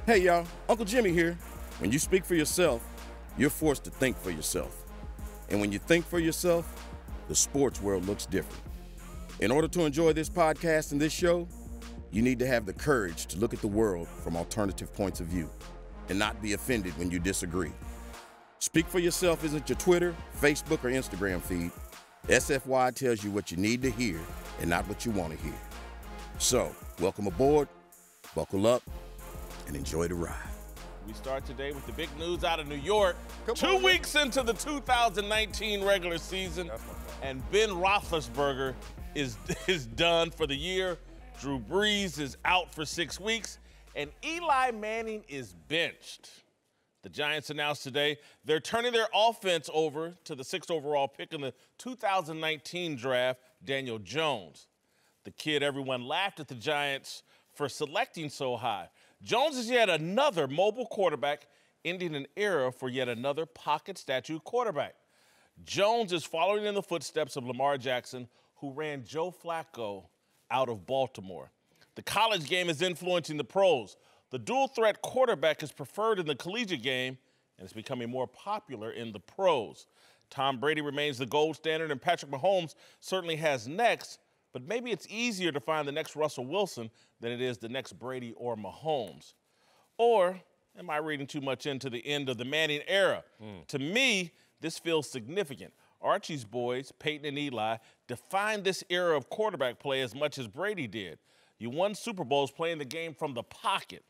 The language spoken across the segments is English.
Hey y'all, Uncle Jimmy here. When you speak for yourself, you're forced to think for yourself. And when you think for yourself, the sports world looks different. In order to enjoy this podcast and this show, you need to have the courage to look at the world from alternative points of view and not be offended when you disagree. Speak for yourself isn't your Twitter, Facebook, or Instagram feed. SFY tells you what you need to hear and not what you want to hear. So, welcome aboard, buckle up, and enjoy the ride. We start today with the big news out of New York. 2 weeks into the 2019 regular season, and Ben Roethlisberger is done for the year. Drew Brees is out for 6 weeks, and Eli Manning is benched. The Giants announced today they're turning their offense over to the 6th overall pick in the 2019 draft, Daniel Jones. The kid everyone laughed at the Giants for selecting so high. Jones is yet another mobile quarterback, ending an era for yet another pocket statue quarterback. Jones is following in the footsteps of Lamar Jackson, who ran Joe Flacco out of Baltimore. The college game is influencing the pros. The dual-threat quarterback is preferred in the collegiate game and is becoming more popular in the pros. Tom Brady remains the gold standard, and Patrick Mahomes certainly has next, but maybe it's easier to find the next Russell Wilson than it is the next Brady or Mahomes. Or am I reading too much into the end of the Manning era? To me, this feels significant. Archie's boys, Peyton and Eli, defined this era of quarterback play as much as Brady did. You won Super Bowls playing the game from the pocket.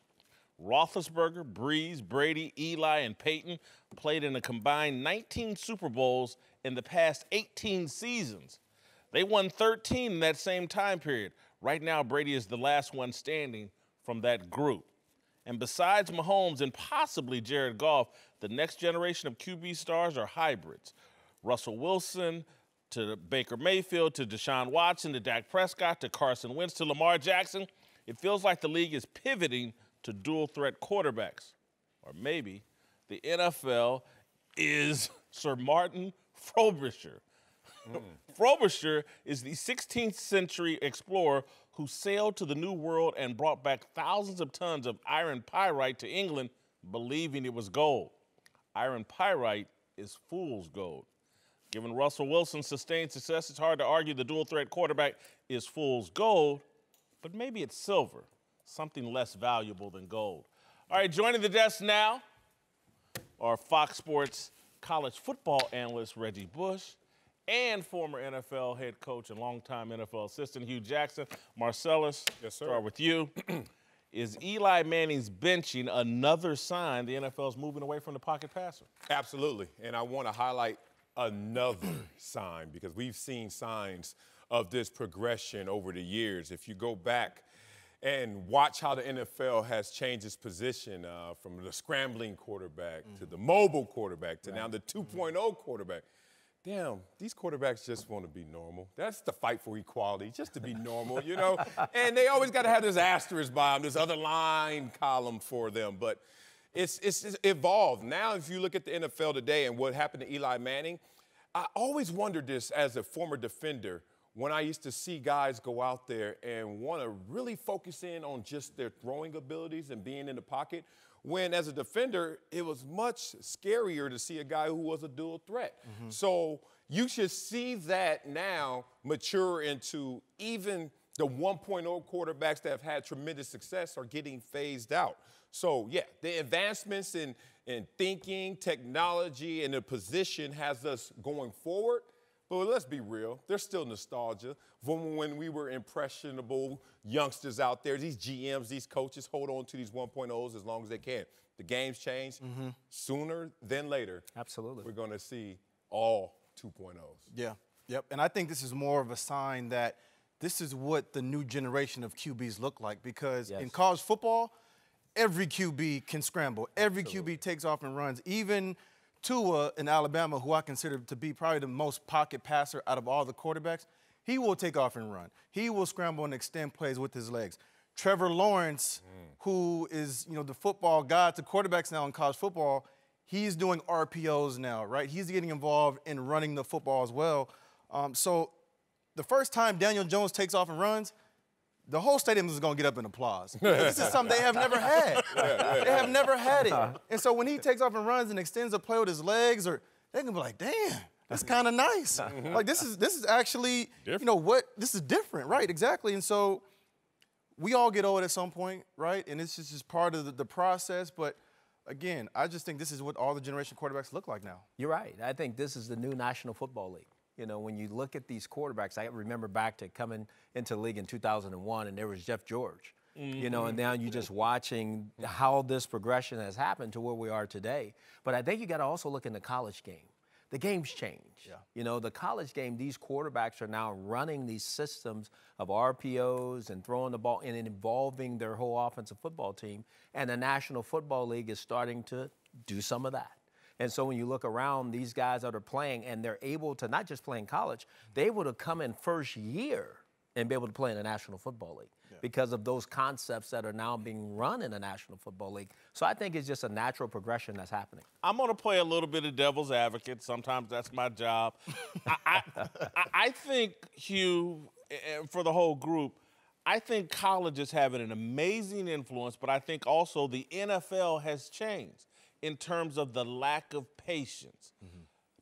Roethlisberger, Brees, Brady, Eli, and Peyton played in a combined 19 Super Bowls in the past 18 seasons. They won 13 in that same time period. Right now, Brady is the last one standing from that group. And besides Mahomes and possibly Jared Goff, the next generation of QB stars are hybrids. Russell Wilson to Baker Mayfield to Deshaun Watson to Dak Prescott to Carson Wentz to Lamar Jackson. It feels like the league is pivoting to dual-threat quarterbacks. Or maybe the NFL is Sir Martin Frobisher. Frobisher is the 16th century explorer who sailed to the New World and brought back thousands of tons of iron pyrite to England, believing it was gold. Iron pyrite is fool's gold. Given Russell Wilson's sustained success, it's hard to argue the dual-threat quarterback is fool's gold, but maybe it's silver, something less valuable than gold. All right, joining the desk now are Fox Sports college football analyst Reggie Bush and former NFL head coach and longtime NFL assistant Hugh Jackson. Marcellus, yes, sir. Start with you. Is Eli Manning's benching another sign the NFL is moving away from the pocket passer? Absolutely, and I want to highlight another sign because we've seen signs of this progression over the years. If you go back and watch how the NFL has changed its position from the scrambling quarterback to the mobile quarterback to now the 2.0 quarterback. Damn, these quarterbacks just want to be normal. That's the fight for equality, just to be normal, you know? And they always got to have this asterisk by them, this other line column for them. But it's evolved. Now, if you look at the NFL today and what happened to Eli Manning, I always wondered this as a former defender when I used to see guys go out there and want to really focus in on just their throwing abilities and being in the pocket, when as a defender, it was much scarier to see a guy who was a dual threat. So you should see that now mature into even the 1.0 quarterbacks that have had tremendous success are getting phased out. So, yeah, the advancements in thinking, technology, and the position has us going forward. But let's be real, there's still nostalgia from when we were impressionable youngsters out there. These GMs, these coaches hold on to these 1.0s as long as they can. The game's changed. Sooner than later, absolutely, we're going to see all 2.0s. Yeah, yep. And I think this is more of a sign that this is what the new generation of QBs look like because in college football, every QB can scramble. Every QB takes off and runs. Even Tua in Alabama, who I consider to be probably the most pocket passer out of all the quarterbacks, he will take off and run. He will scramble and extend plays with his legs. Trevor Lawrence, who is, the football god to quarterbacks now in college football, he's doing RPOs now, right? He's getting involved in running the football as well. So the first time Daniel Jones takes off and runs, the whole stadium is going to get up and applause. This is something they have never had. They have never had it. And so when he takes off and runs and extends a play with his legs, or they're going to be like, damn, that's kind of nice. Like, this is actually, different. you know what, this is different, right? Exactly. And so we all get old at some point, right? And it's just part of the process. But again, I just think this is what all the generation quarterbacks look like now. You're right. I think this is the new National Football League. You know, when you look at these quarterbacks, I remember back to coming into the league in 2001, and there was Jeff George. You know, and now you're just watching how this progression has happened to where we are today. But I think you got to also look in the college game. The game's changed. Yeah. You know, the college game, these quarterbacks are now running these systems of RPOs and throwing the ball and involving their whole offensive football team. And the National Football League is starting to do some of that. And so when you look around, these guys that are playing, and they're able to not just play in college, they're able to come in first year and be able to play in the National Football League because of those concepts that are now being run in the National Football League. So I think it's just a natural progression that's happening. I'm going to play a little bit of devil's advocate. Sometimes that's my job. I think, Hugh, for the whole group, I think college is having an amazing influence, but I think also the NFL has changed in terms of the lack of patience.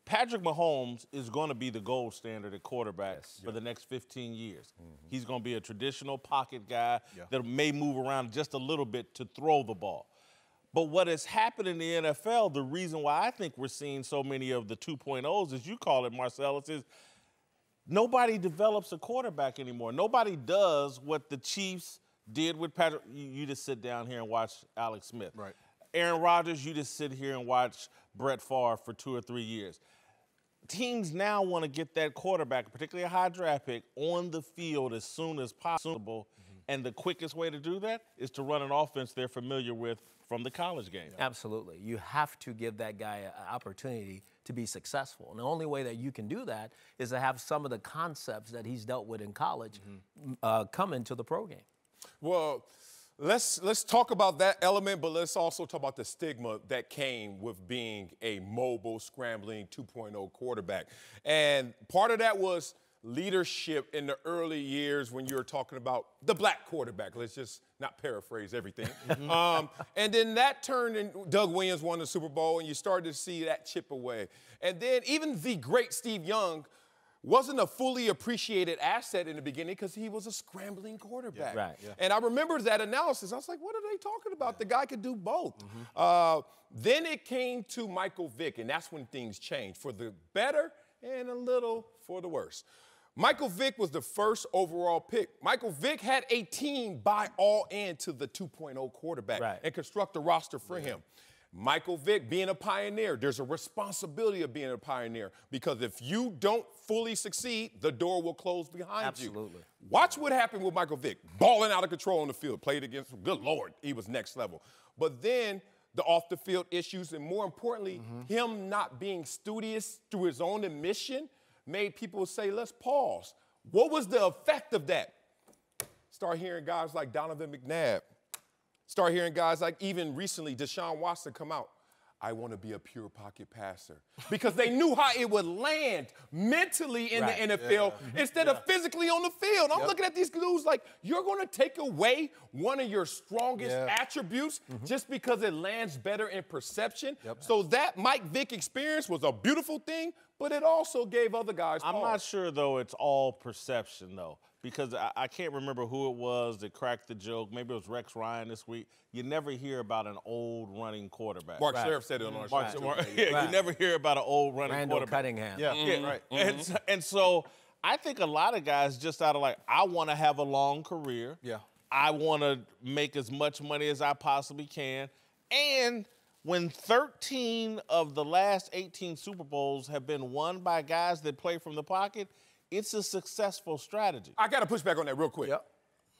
Patrick Mahomes is going to be the gold standard at quarterback for the next 15 years. He's going to be a traditional pocket guy that may move around just a little bit to throw the ball. But what has happened in the NFL, the reason why I think we're seeing so many of the 2.0s, as you call it, Marcellus, is nobody develops a quarterback anymore. Nobody does what the Chiefs did with Patrick. You just sit down here and watch Alex Smith. Right. Aaron Rodgers, you just sit here and watch Brett Favre for 2 or 3 years. Teams now want to get that quarterback, particularly a high draft pick, on the field as soon as possible. And the quickest way to do that is to run an offense they're familiar with from the college game. Absolutely. You have to give that guy an opportunity to be successful. And the only way that you can do that is to have some of the concepts that he's dealt with in college come into the pro game. Well, let's talk about that element, but let's also talk about the stigma that came with being a mobile, scrambling 2.0 quarterback. And part of that was leadership in the early years when you were talking about the black quarterback. Let's just not paraphrase everything. And then that turned, and Doug Williams won the Super Bowl, and you started to see that chip away. And then even the great Steve Young wasn't a fully appreciated asset in the beginning because he was a scrambling quarterback. And I remember that analysis. I was like, what are they talking about? The guy could do both. Then it came to Michael Vick, and that's when things changed for the better and a little for the worse. Michael Vick was the first overall pick. Michael Vick had a team buy all into the 2.0 quarterback and construct a roster for him. Michael Vick, being a pioneer, there's a responsibility of being a pioneer because if you don't fully succeed, the door will close behind you. Watch what happened with Michael Vick, balling out of control on the field, played against, good Lord, he was next level. But then the off-the-field issues and more importantly, him not being studious through his own admission made people say, let's pause. What was the effect of that? Start hearing guys like Donovan McNabb. Start hearing guys like even recently Deshaun Watson come out. I want to be a pure pocket passer. Because they knew how it would land mentally in the NFL instead of physically on the field. I'm looking at these dudes like, you're going to take away one of your strongest attributes just because it lands better in perception. So that Mike Vick experience was a beautiful thing, but it also gave other guys pause. I'm not sure, though, it's all perception, though. Because I can't remember who it was that cracked the joke. Maybe it was Rex Ryan this week. You never hear about an old running quarterback. Mark Sheriff said it on our show. You never hear about an old running Randall quarterback. Cunningham. And so I think a lot of guys just out of like, I want to have a long career. I want to make as much money as I possibly can. And when 13 of the last 18 Super Bowls have been won by guys that play from the pocket, it's a successful strategy. I got to push back on that real quick.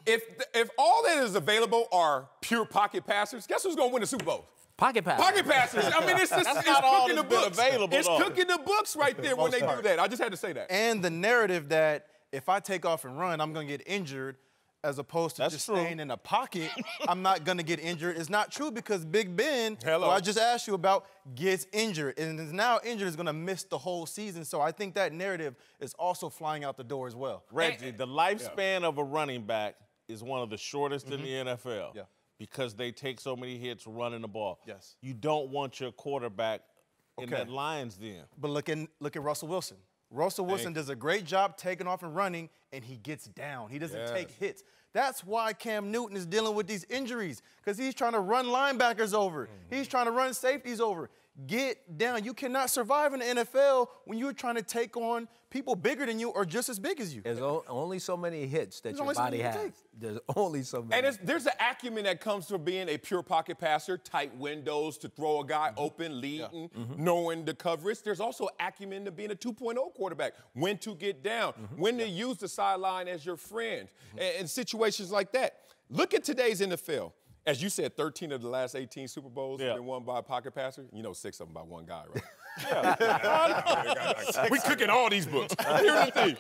If all that is available are pure pocket passers, guess who's going to win the Super Bowl? Pocket passers. Pocket passers. I mean, it's cooking the books. It's cooking the books right there when they do that. I just had to say that. And the narrative that if I take off and run, I'm going to get injured, as opposed to just staying in a pocket, I'm not going to get injured. It's not true because Big Ben, who I just asked you about, gets injured. And is now injured, is going to miss the whole season. So I think that narrative is also flying out the door as well. Reggie, the lifespan of a running back is one of the shortest in the NFL because they take so many hits running the ball. Yes. You don't want your quarterback in that Lions den. But look at Russell Wilson. Russell Wilson does a great job taking off and running, and he gets down. He doesn't take hits. That's why Cam Newton is dealing with these injuries, because he's trying to run linebackers over. He's trying to run safeties over. Get down. You cannot survive in the NFL when you're trying to take on people bigger than you or just as big as you. There's only so many hits that your body has. There's only so many. And there's an acumen that comes from being a pure pocket passer, tight windows to throw a guy open, leading, knowing the coverage. There's also acumen to being a 2.0 quarterback, when to get down, when to use the sideline as your friend, and situations like that. Look at today's NFL. As you said, 13 of the last 18 Super Bowls have been won by a pocket passer. You know, 6 of them by one guy, right? We cooking all these books. Here's the thing.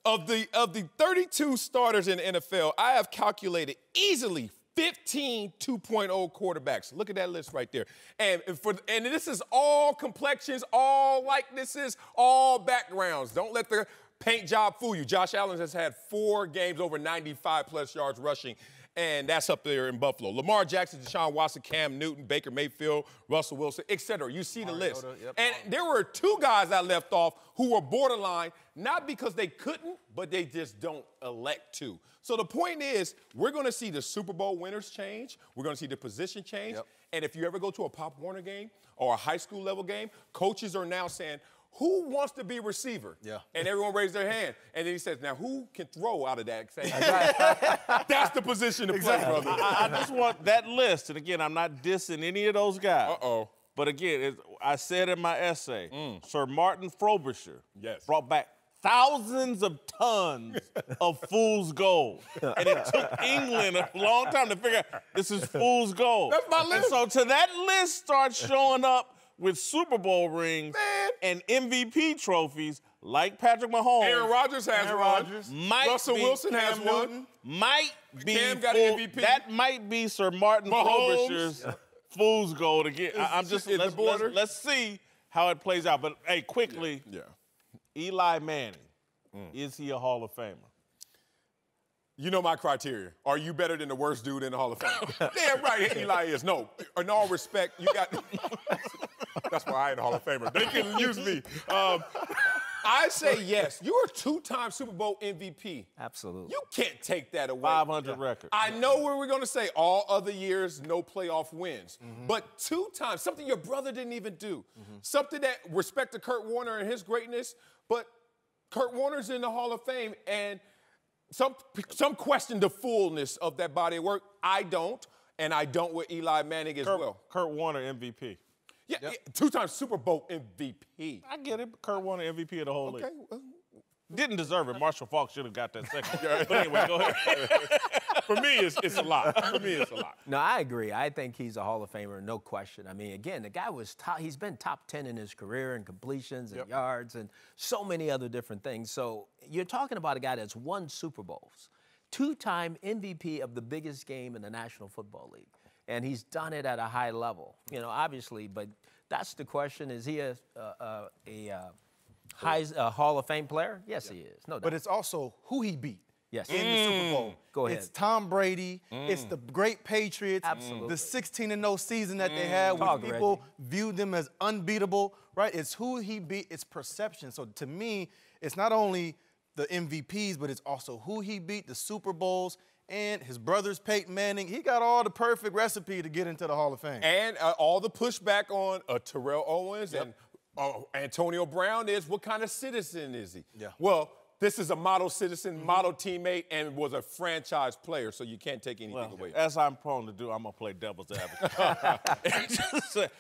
Of the 32 starters in the NFL, I have calculated easily 15 2.0 quarterbacks. Look at that list right there. And this is all complexions, all likenesses, all backgrounds. Don't let the paint job fool you. Josh Allen has had 4 games over 95-plus yards rushing, and that's up there in Buffalo. Lamar Jackson, Deshaun Watson, Cam Newton, Baker Mayfield, Russell Wilson, etc. You see the list. And there were 2 guys I left off who were borderline, not because they couldn't, but they just don't elect to. So the point is, we're going to see the Super Bowl winners change. We're going to see the position change. And if you ever go to a Pop Warner game or a high school level game, coaches are now saying, who wants to be receiver? And everyone raised their hand. And then he says, now who can throw out of that? That's the position to play, brother. I just want that list. And again, I'm not dissing any of those guys. But again, I said in my essay, Sir Martin Frobisher brought back thousands of tons of fool's gold. And it took England a long time to figure out this is fool's gold. That's my list. And so to that list starts showing up with Super Bowl rings and MVP trophies like Patrick Mahomes. Aaron Rodgers has one. Russell Wilson has one. Might be Cam got an MVP. That might be Sir Martin Frobisher's fool's gold again. I'm just let's see how it plays out. But hey, quickly, Eli Manning, is he a Hall of Famer? You know my criteria. Are you better than the worst dude in the Hall of Fame? Damn right, Eli is. No, in all respect, you got. That's why I ain't a Hall of Famer. They can use me. I say yes. You're a 2-time Super Bowl MVP. Absolutely. You can't take that away. 500 record. I know where we're going to say all other years, no playoff wins. But 2 times, something your brother didn't even do. Something that, respect to Kurt Warner and his greatness, but Kurt Warner's in the Hall of Fame, and some question the fullness of that body of work. I don't, and I don't with Eli Manning as well. Kurt Warner MVP. Yeah, 2-time Super Bowl MVP. I get it. Kurt Warner MVP of the whole league. Didn't deserve it. Marshall Faulk should have got that second. But anyway, go ahead. For me, it's a lot. For me, it's a lot. No, I agree. I think he's a Hall of Famer, no question. I mean, again, the guy was he's been top 10 in his career in completions and yards and so many other different things. So you're talking about a guy that's won Super Bowls, 2-time MVP of the biggest game in the National Football League. And he's done it at a high level, you know, obviously. But that's the question. Is he a Hall of Fame player? Yes, he is. No doubt. But it's also who he beat. Yes. In the Super Bowl. Go ahead. It's Tom Brady. It's the great Patriots. Absolutely. The 16-0 season that they had, when people viewed them as unbeatable, right? It's who he beat. It's perception. So to me, it's not only the MVPs, but it's also who he beat, the Super Bowls, and his brother's Peyton Manning. He got all the perfect recipe to get into the Hall of Fame. And all the pushback on Terrell Owens and Antonio Brown is, what kind of citizen is he? Well, this is a model citizen, model teammate, and was a franchise player, so you can't take anything away. As I'm prone to do, I'm going to play devil's advocate.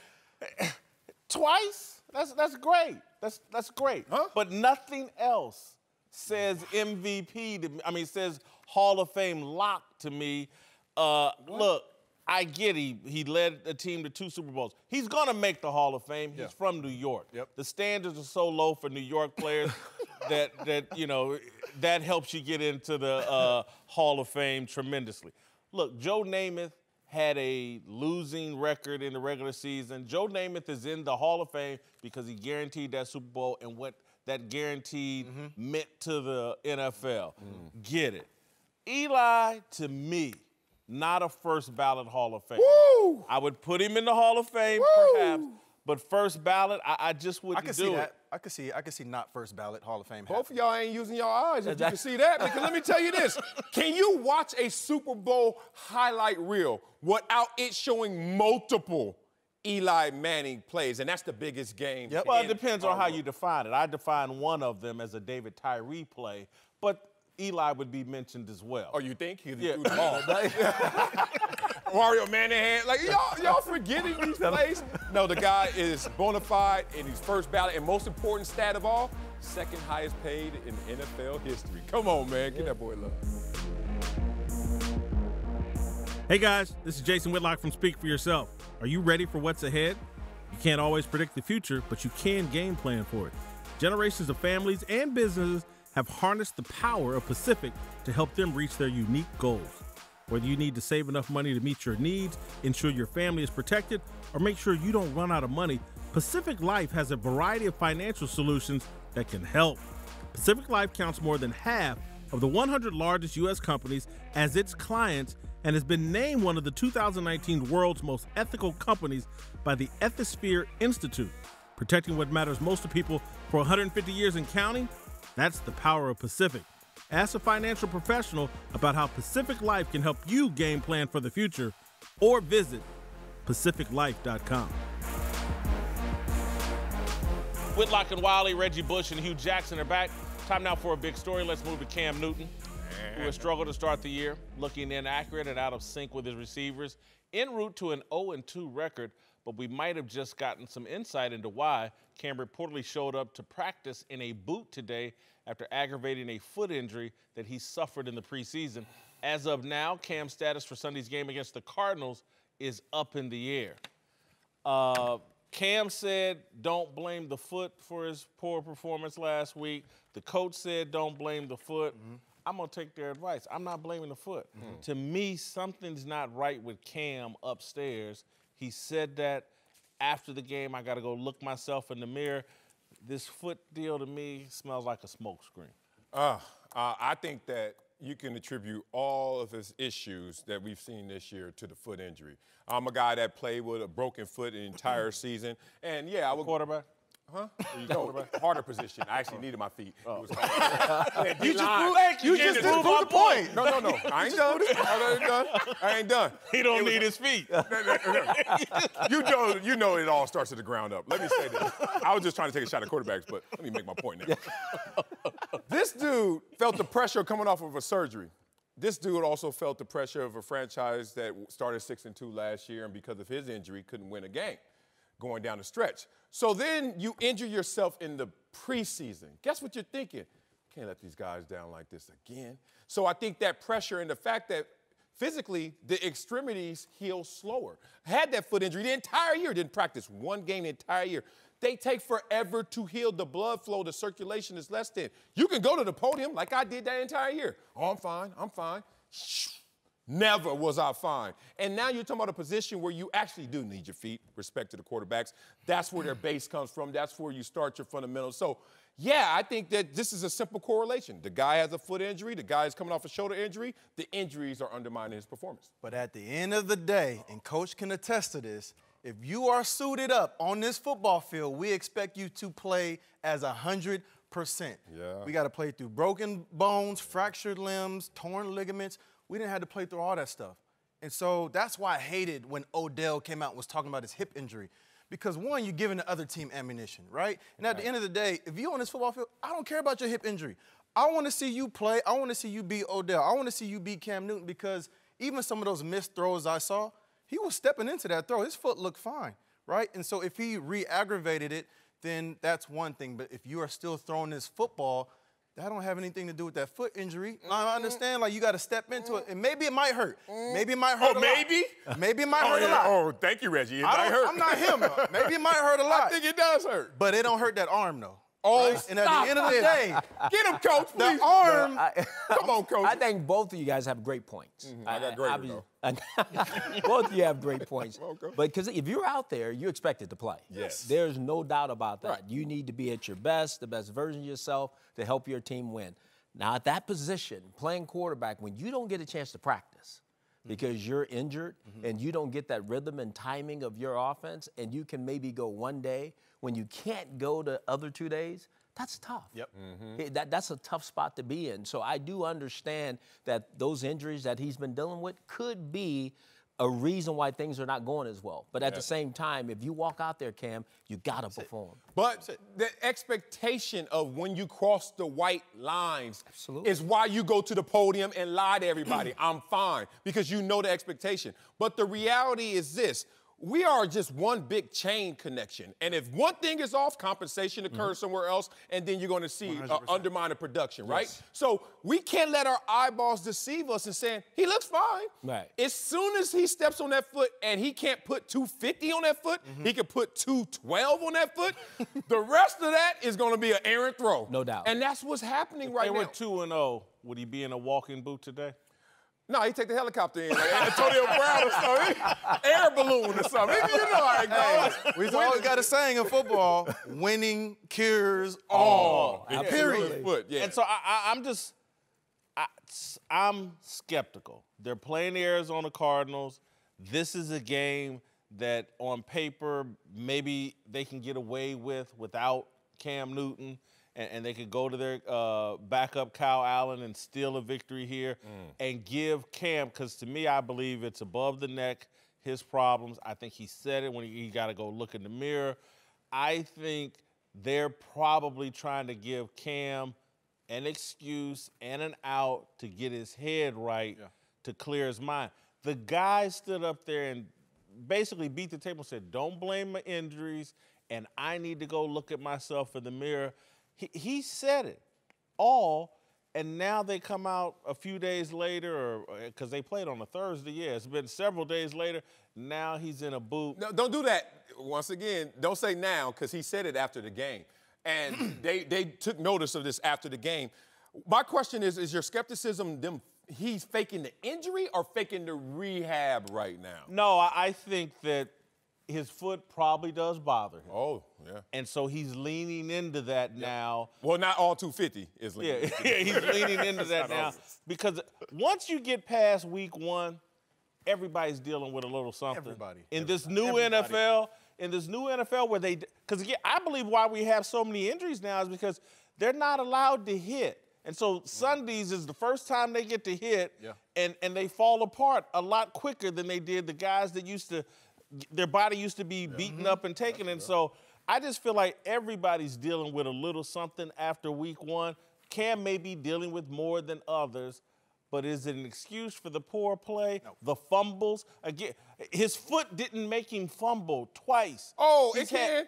Twice? That's great. That's great. But nothing else says MVP to me. I mean, says Hall of Fame lock to me. Look, I get he led a team to 2 Super Bowls. He's going to make the Hall of Fame. He's from New York. The standards are so low for New York players that you know, that helps you get into the Hall of Fame tremendously. Look, Joe Namath had a losing record in the regular season. Joe Namath is in the Hall of Fame because he guaranteed that Super Bowl and what that guaranteed meant to the NFL. Get it. Eli, to me, not a first ballot Hall of Fame. Woo! I would put him in the Hall of Fame, perhaps, but first ballot, I just wouldn't do it. I could see not first ballot Hall of Fame. Both of y'all ain't using your eyes if you can see that. Because let me tell you this. Can you watch a Super Bowl highlight reel without it showing multiple Eli Manning plays? And that's the biggest game. Yep. Well, it depends on how you define it. I define one of them as a David Tyree play, but Eli would be mentioned as well. Oh, you think? He threw the ball. Mario Manahan. Like, y'all forgetting these plays? No, the guy is bona fide and he's first ballot. And most important stat of all, second highest paid in NFL history. Come on, man. Get that boy love. Hey, guys. This is Jason Whitlock from Speak for Yourself. Are you ready for what's ahead? You can't always predict the future, but you can game plan for it. Generations of families and businesses have harnessed the power of Pacific to help them reach their unique goals. Whether you need to save enough money to meet your needs, ensure your family is protected, or make sure you don't run out of money, Pacific Life has a variety of financial solutions that can help. Pacific Life counts more than half of the 100 largest U.S. companies as its clients and has been named one of the 2019 world's most ethical companies by the Ethisphere Institute. Protecting what matters most to people for 150 years and counting? That's the power of Pacific. Ask a financial professional about how Pacific Life can help you game plan for the future, or visit pacificlife.com. Whitlock and Wiley, Reggie Bush, and Hugh Jackson are back. Time now for a big story. Let's move to Cam Newton, who has struggled to start the year, looking inaccurate and out of sync with his receivers, en route to an 0-2 record, but we might have just gotten some insight into why. Cam reportedly showed up to practice in a boot today after aggravating a foot injury that he suffered in the preseason. As of now, Cam's status for Sunday's game against the Cardinals is up in the air. Cam said don't blame the foot for his poor performance last week. The coach said don't blame the foot. I'm going to take their advice. I'm not blaming the foot. To me, something's not right with Cam upstairs. He said that after the game. I got to go look myself in the mirror. This foot deal to me smells like a smokescreen. I think that you can attribute all of his issues that we've seen this year to the foot injury. I'm a guy that played with a broken foot the entire season. And, yeah, I would. Quarterback? Huh? No, harder position. I actually needed my feet. It was You just proved my point. No. I ain't done. I ain't done. He don't need his feet. You know it all starts at the ground up. Let me say this. I was just trying to take a shot at quarterbacks, but let me make my point now. This dude felt the pressure coming off of a surgery. This dude also felt the pressure of a franchise that started 6-2 last year, and because of his injury, couldn't win a game going down the stretch. So then you injure yourself in the preseason. Guess what you're thinking? Can't let these guys down like this again. So I think that pressure and the fact that physically the extremities heal slower. Had that foot injury the entire year, didn't practice one game the entire year. They take forever to heal. The blood flow, the circulation is less than. You can go to the podium like I did that entire year. Oh, I'm fine. Never was I fine. And now you're talking about a position where you actually do need your feet, respect to the quarterbacks. That's where their base comes from. That's where you start your fundamentals. So, yeah, I think that this is a simple correlation. The guy has a foot injury. The guy is coming off a shoulder injury. The injuries are undermining his performance. But at the end of the day, and Coach can attest to this, if you are suited up on this football field, we expect you to play as 100%. Yeah. We got to play through broken bones, fractured limbs, torn ligaments. We didn't have to play through all that stuff. And so that's why I hated when Odell came out and was talking about his hip injury. Because, one, you're giving the other team ammunition, right? And at the end of the day, if you're on this football field, I don't care about your hip injury. I want to see you play. I want to see you beat Odell. I want to see you beat Cam Newton, because even some of those missed throws I saw, he was stepping into that throw. His foot looked fine, right? And so if he re-aggravated it, then that's one thing. But if you are still throwing this football, that don't have anything to do with that foot injury. I understand, like, you got to step into it, and maybe it might hurt. Maybe it might hurt a lot. Maybe it might hurt a lot. Oh, thank you, Reggie. It might hurt. I'm not him, though. Maybe it might hurt a lot. I think it does hurt. But it don't hurt that arm, though. Oh, right? And at the end of the day, get him, Coach, please. the arm. Come on, Coach. I think both of you guys have great points. I got great, though. Both of you have great points. Okay. But because if you're out there, you're expected to play. Yes. There's no doubt about that. Right. You need to be at your best, the best version of yourself to help your team win. Now, at that position, playing quarterback, when you don't get a chance to practice because you're injured and you don't get that rhythm and timing of your offense, and you can maybe go one day when you can't go the other 2 days, that's tough. Yep. That's a tough spot to be in. So I do understand that those injuries that he's been dealing with could be a reason why things are not going as well. But at the same time, if you walk out there, Cam, you got to perform. But the expectation of when you cross the white lines is why you go to the podium and lie to everybody. I'm fine, because you know the expectation. But the reality is this. We are just one big chain connection. And if one thing is off, compensation occurs somewhere else, and then you're going to see undermine the production, right? So we can't let our eyeballs deceive us in saying, he looks fine. Right. As soon as he steps on that foot and he can't put 250 on that foot, he can put 212 on that foot. The rest of that is going to be an errant throw. No doubt. And that's what's happening right now. If they were 2-0, would he be in a walking boot today? No, he take the helicopter in, like Antonio Brown or something. Air balloon or something. You know how it goes. We always got a saying in football, winning cures all. Period. And so I'm skeptical. They're playing the Arizona Cardinals. This is a game that on paper maybe they can get away with without Cam Newton. And they could go to their backup Kyle Allen and steal a victory here and give Cam, because to me, I believe it's above the neck, his problems. I think he said it when he got to go look in the mirror. I think they're probably trying to give Cam an excuse and an out to get his head right, to clear his mind. The guy stood up there and basically beat the table and said, don't blame my injuries, and I need to go look at myself in the mirror. He said it all, and now they come out a few days later, or because they played on a Thursday. Yeah, it's been several days later. Now he's in a boot. No, don't do that. Once again, don't say now, because he said it after the game. And they took notice of this after the game. My question is your skepticism he's faking the injury or faking the rehab right now? No, I think that his foot probably does bother him. Oh, yeah. And so he's leaning into that now. Well, not all 250 is leaning. Yeah, he's leaning into that now. Because once you get past week 1, everybody's dealing with a little something. Everybody. In this new NFL, where because again, I believe why we have so many injuries now is because they're not allowed to hit. And so Sundays is the first time they get to hit, and they fall apart a lot quicker than they did the guys that their body used to be beaten up and taken. And so I just feel like everybody's dealing with a little something after week 1. Cam may be dealing with more than others, but is it an excuse for the poor play, the fumbles? Again, his foot didn't make him fumble twice. Oh, it can.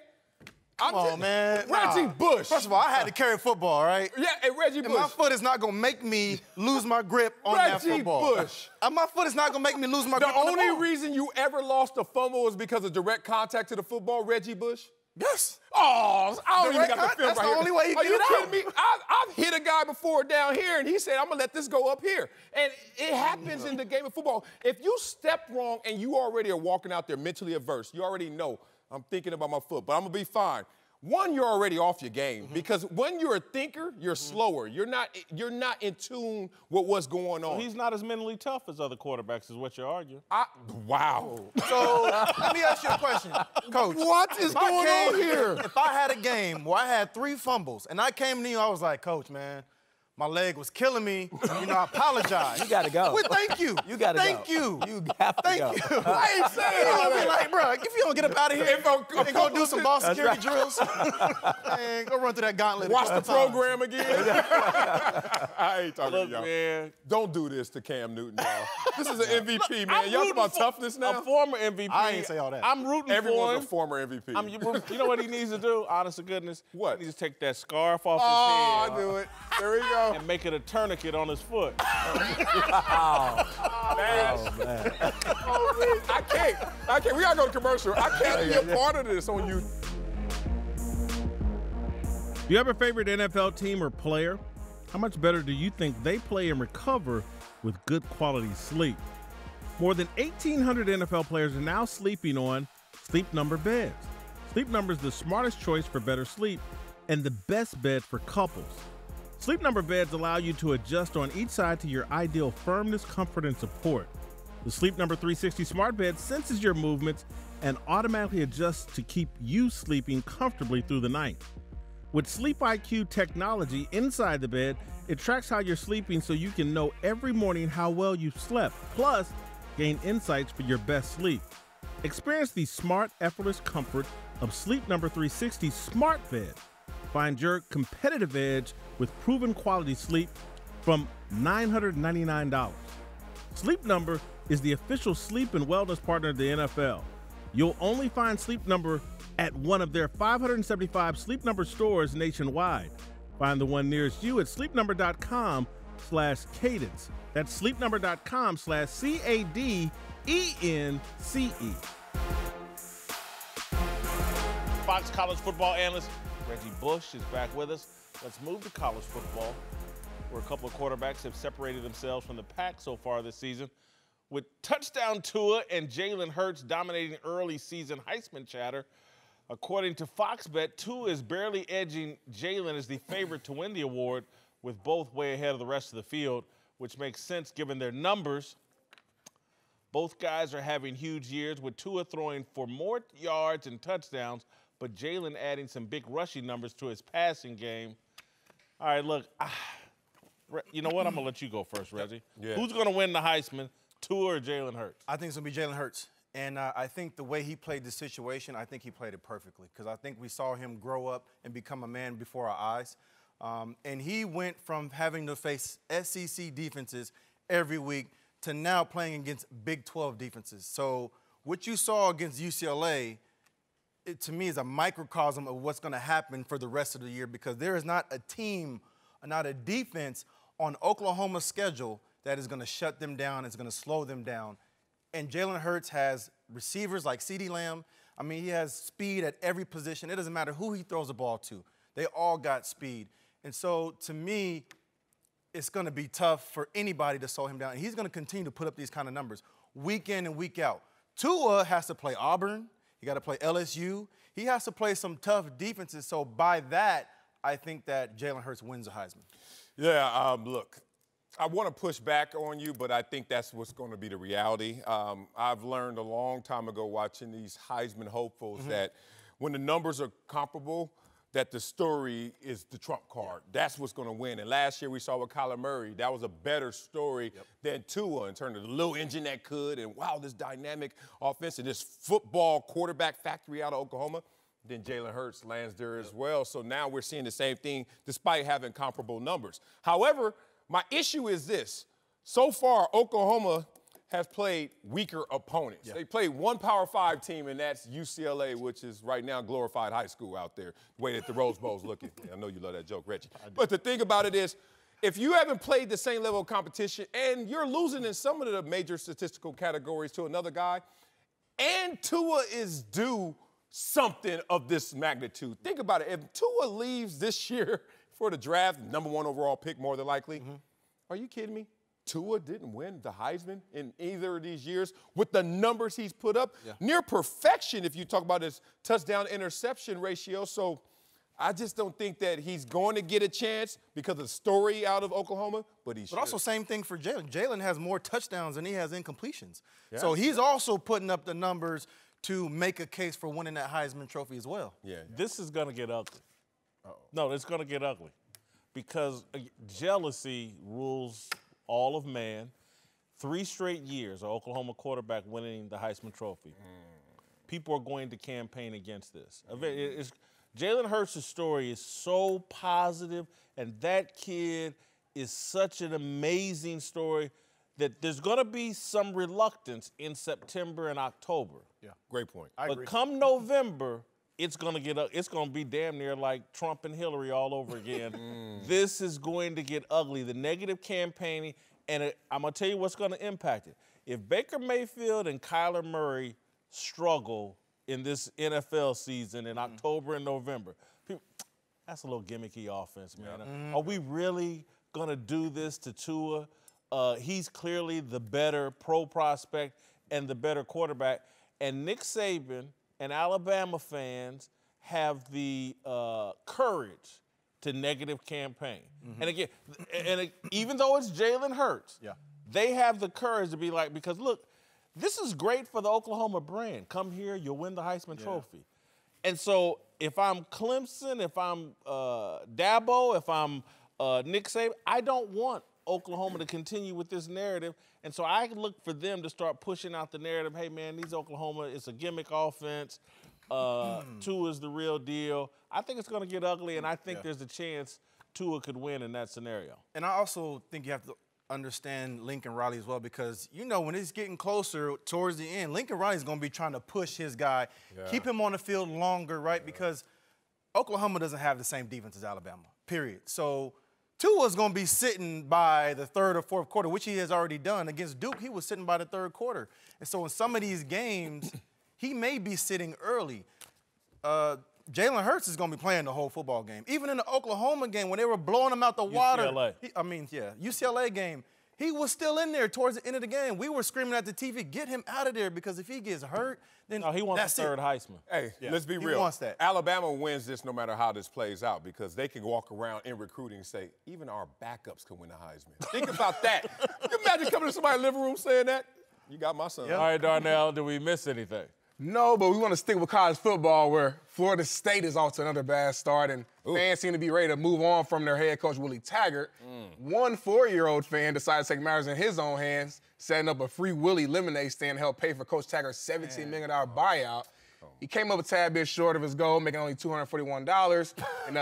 Come on, man. Reggie Bush. First of all, I had to carry football, right? Yeah, and Reggie Bush. And my foot is not going to make me lose my grip on that football. Reggie Bush. My foot is not going to make me lose my grip on the ball. The only reason you ever lost a fumble was because of direct contact to the football, Reggie Bush? Yes. Oh, I don't even got the film that's right the here. only way he Are get you it kidding out. me? I've hit a guy before down here, and he said, I'm going to let this go up here. And it happens in the game of football. If you step wrong and you already are walking out there mentally averse, you already know, I'm thinking about my foot, but I'm going to be fine. One, you're already off your game because when you're a thinker, you're slower. You're not in tune with what's going on. Well, he's not as mentally tough as other quarterbacks is what you're arguing. Wow. So let me ask you a question, Coach. What is going on here? If I had a game where I had 3 fumbles and I came to you, I was like, Coach, man, my leg was killing me. I apologize. You got to go. Well, thank you. You got to go. Thank you. You have to Thank go. you. I ain't saying all I'll be that. like, bro, if you don't get up out of here and go do some ball security drills, and go run through that gauntlet. Watch the program again. I ain't talking Look, to y'all. man. Don't do this to Cam Newton, y'all. This is an MVP, man. Y'all talking about toughness now? A former MVP. I ain't say all that. I'm rooting for Everyone's him. a former MVP. You know what he needs to do? Honest to goodness. What? He needs to take that scarf off Oh, his head. I knew it. There we go. And make it a tourniquet on his foot. Man. I can't. We gotta go to commercial. I can't be a part of this on you. Do you have a favorite NFL team or player? How much better do you think they play and recover with good quality sleep? More than 1,800 NFL players are now sleeping on Sleep Number beds. Sleep Number is the smartest choice for better sleep and the best bed for couples. Sleep Number beds allow you to adjust on each side to your ideal firmness, comfort, and support. The Sleep Number 360 smart bed senses your movements and automatically adjusts to keep you sleeping comfortably through the night. With Sleep IQ technology inside the bed, it tracks how you're sleeping so you can know every morning how well you've slept, plus gain insights for your best sleep. Experience the smart, effortless comfort of Sleep Number 360 smart bed. Find your competitive edge with proven quality sleep from $999. Sleep Number is the official sleep and wellness partner of the NFL. You'll only find Sleep Number at one of their 575 Sleep Number stores nationwide. Find the one nearest you at sleepnumber.com/cadence. That's sleepnumber.com/CADENCE. Fox college football analyst Reggie Bush is back with us. Let's move to college football, where a couple of quarterbacks have separated themselves from the pack so far this season. With touchdown Tua and Jalen Hurts dominating early season Heisman chatter, according to Fox Bet, Tua is barely edging Jalen as the favorite to win the award, with both way ahead of the rest of the field, which makes sense given their numbers. Both guys are having huge years, with Tua throwing for more yards and touchdowns, but Jalen adding some big rushing numbers to his passing game. All right, look, you know what? I'm going to let you go first, Reggie. Yeah. Who's going to win the Heisman, Tua or Jalen Hurts? I think it's going to be Jalen Hurts. And I think the way he played the situation, I think he played it perfectly, because I think we saw him grow up and become a man before our eyes. And he went from having to face SEC defenses every week to now playing against Big 12 defenses. So what you saw against UCLA, it, to me, is a microcosm of what's going to happen for the rest of the year, because there is not a team, not a defense on Oklahoma's schedule that is going to shut them down, is going to slow them down. And Jalen Hurts has receivers like CeeDee Lamb. I mean, he has speed at every position. It doesn't matter who he throws the ball to. They all got speed. And so, to me, it's going to be tough for anybody to slow him down. And he's going to continue to put up these kind of numbers week in and week out. Tua has to play Auburn. He got to play LSU. He has to play some tough defenses. So, by that, I think that Jalen Hurts wins the Heisman. Yeah, look, I want to push back on you, but I think that's what's going to be the reality. I've learned a long time ago watching these Heisman hopefuls that when the numbers are comparable, that the story is the trump card. That's what's going to win. And last year we saw with Kyler Murray, that was a better story than Tua in terms of the little engine that could, and wow, this dynamic offense and this football quarterback factory out of Oklahoma. Then Jalen Hurts lands there as well. So now we're seeing the same thing despite having comparable numbers. However, my issue is this. So far, Oklahoma has played weaker opponents. They played one Power 5 team, and that's UCLA, which is right now glorified high school out there, the way that the Rose Bowl's looking. I know you love that joke, Reggie. But the thing about it is, if you haven't played the same level of competition and you're losing in some of the major statistical categories to another guy, and Tua is due something of this magnitude. Think about it. If Tua leaves this year for the draft, #1 overall pick more than likely, are you kidding me? Tua didn't win the Heisman in either of these years with the numbers he's put up. Near perfection if you talk about his touchdown-interception ratio. So I just don't think that he's going to get a chance because of the story out of Oklahoma, but he should. But also same thing for Jalen. Jalen has more touchdowns than he has incompletions. So he's also putting up the numbers to make a case for winning that Heisman Trophy as well. This is going to get ugly. No, it's going to get ugly because jealousy rules all of man. 3 straight years of Oklahoma quarterback winning the Heisman Trophy. People are going to campaign against this. Jalen Hurts' story is so positive, and that kid is such an amazing story that there's going to be some reluctance in September and October. Great point. But come November, it's going to be damn near like Trump and Hillary all over again. This is going to get ugly. The negative campaigning, and I'm going to tell you what's going to impact it. If Baker Mayfield and Kyler Murray struggle in this NFL season in October and November, that's a little gimmicky offense, man. Are we really going to do this to Tua? He's clearly the better pro prospect and the better quarterback. And Nick Saban and Alabama fans have the courage to negative campaign. And again, even though it's Jalen Hurts, they have the courage to be like, because look, this is great for the Oklahoma brand. Come here, you'll win the Heisman Trophy. And so if I'm Clemson, if I'm Dabo, if I'm Nick Saban, I don't want Oklahoma to continue with this narrative. And so I look for them to start pushing out the narrative, hey, man, these Oklahoma, it's a gimmick offense. Tua is the real deal. I think it's going to get ugly, and I think there's a chance Tua could win in that scenario. And I also think you have to understand Lincoln Riley as well, because, you know, when it's getting closer towards the end, Lincoln Riley's going to be trying to push his guy, keep him on the field longer, right? Because Oklahoma doesn't have the same defense as Alabama, period. So Tua's going to be sitting by the third or fourth quarter, which he has already done. Against Duke, he was sitting by the third quarter. And so in some of these games, he may be sitting early. Jalen Hurts is going to be playing the whole football game. Even in the Oklahoma game, when they were blowing him out the water. UCLA game, he was still in there towards the end of the game. We were screaming at the TV, get him out of there, because if he gets hurt, then he wants the third Heisman. Hey, let's be real. He wants that. Alabama wins this no matter how this plays out, because they can walk around in recruiting and say, even our backups can win the Heisman. Think about that. Can you imagine coming to somebody's living room saying that? You got my son. All right, Darnell, did we miss anything? No, but we want to stick with college football, where Florida State is off to another bad start, and fans seem to be ready to move on from their head coach, Willie Taggart. One 4-year-old fan decided to take matters in his own hands, setting up a free Willie lemonade stand to help pay for Coach Taggart's $17 million buyout. He came up a tad bit short of his goal, making only $241. And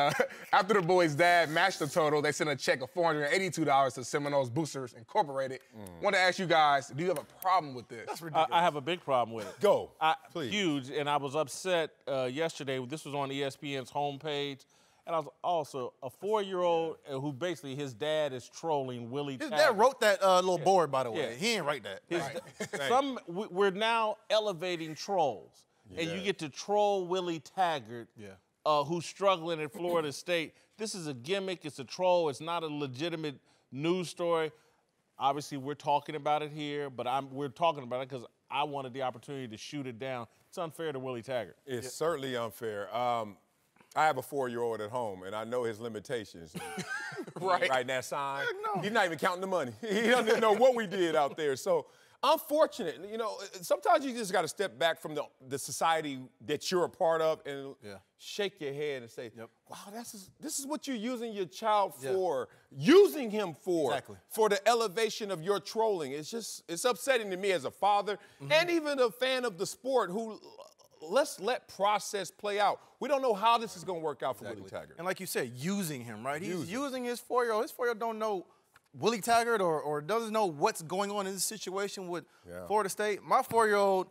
after the boys' dad matched the total, they sent a check of $482 to Seminoles Boosters Incorporated. Want to ask you guys, do you have a problem with this? That's ridiculous. I have a big problem with it. Go, please. Huge, and I was upset yesterday. This was on ESPN's homepage. And I was also a 4-year-old who basically his dad is trolling Willie Taggart. His dad wrote that little board, by the way. He didn't write that. We're now elevating trolls. And you get to troll Willie Taggart, who's struggling at Florida State. This is a gimmick. It's a troll. It's not a legitimate news story. Obviously, we're talking about it here, but we're talking about it because I wanted the opportunity to shoot it down. It's unfair to Willie Taggart. It's certainly unfair. I have a 4-year-old at home, and I know his limitations. Writing that sign. He's not even counting the money. He doesn't even know what we did out there. So, unfortunate. You know, sometimes you just got to step back from the society that you're a part of and shake your head and say, wow, this is what you're using your child for, using him for, for the elevation of your trolling. It's upsetting to me as a father and even a fan of the sport who let's let process play out. We don't know how this is going to work out for Willie Taggart. And like you said, using him, right? He's using his 4-year-old. His 4-year-old don't know Willie Taggart or doesn't know what's going on in this situation with Florida State. My 4-year-old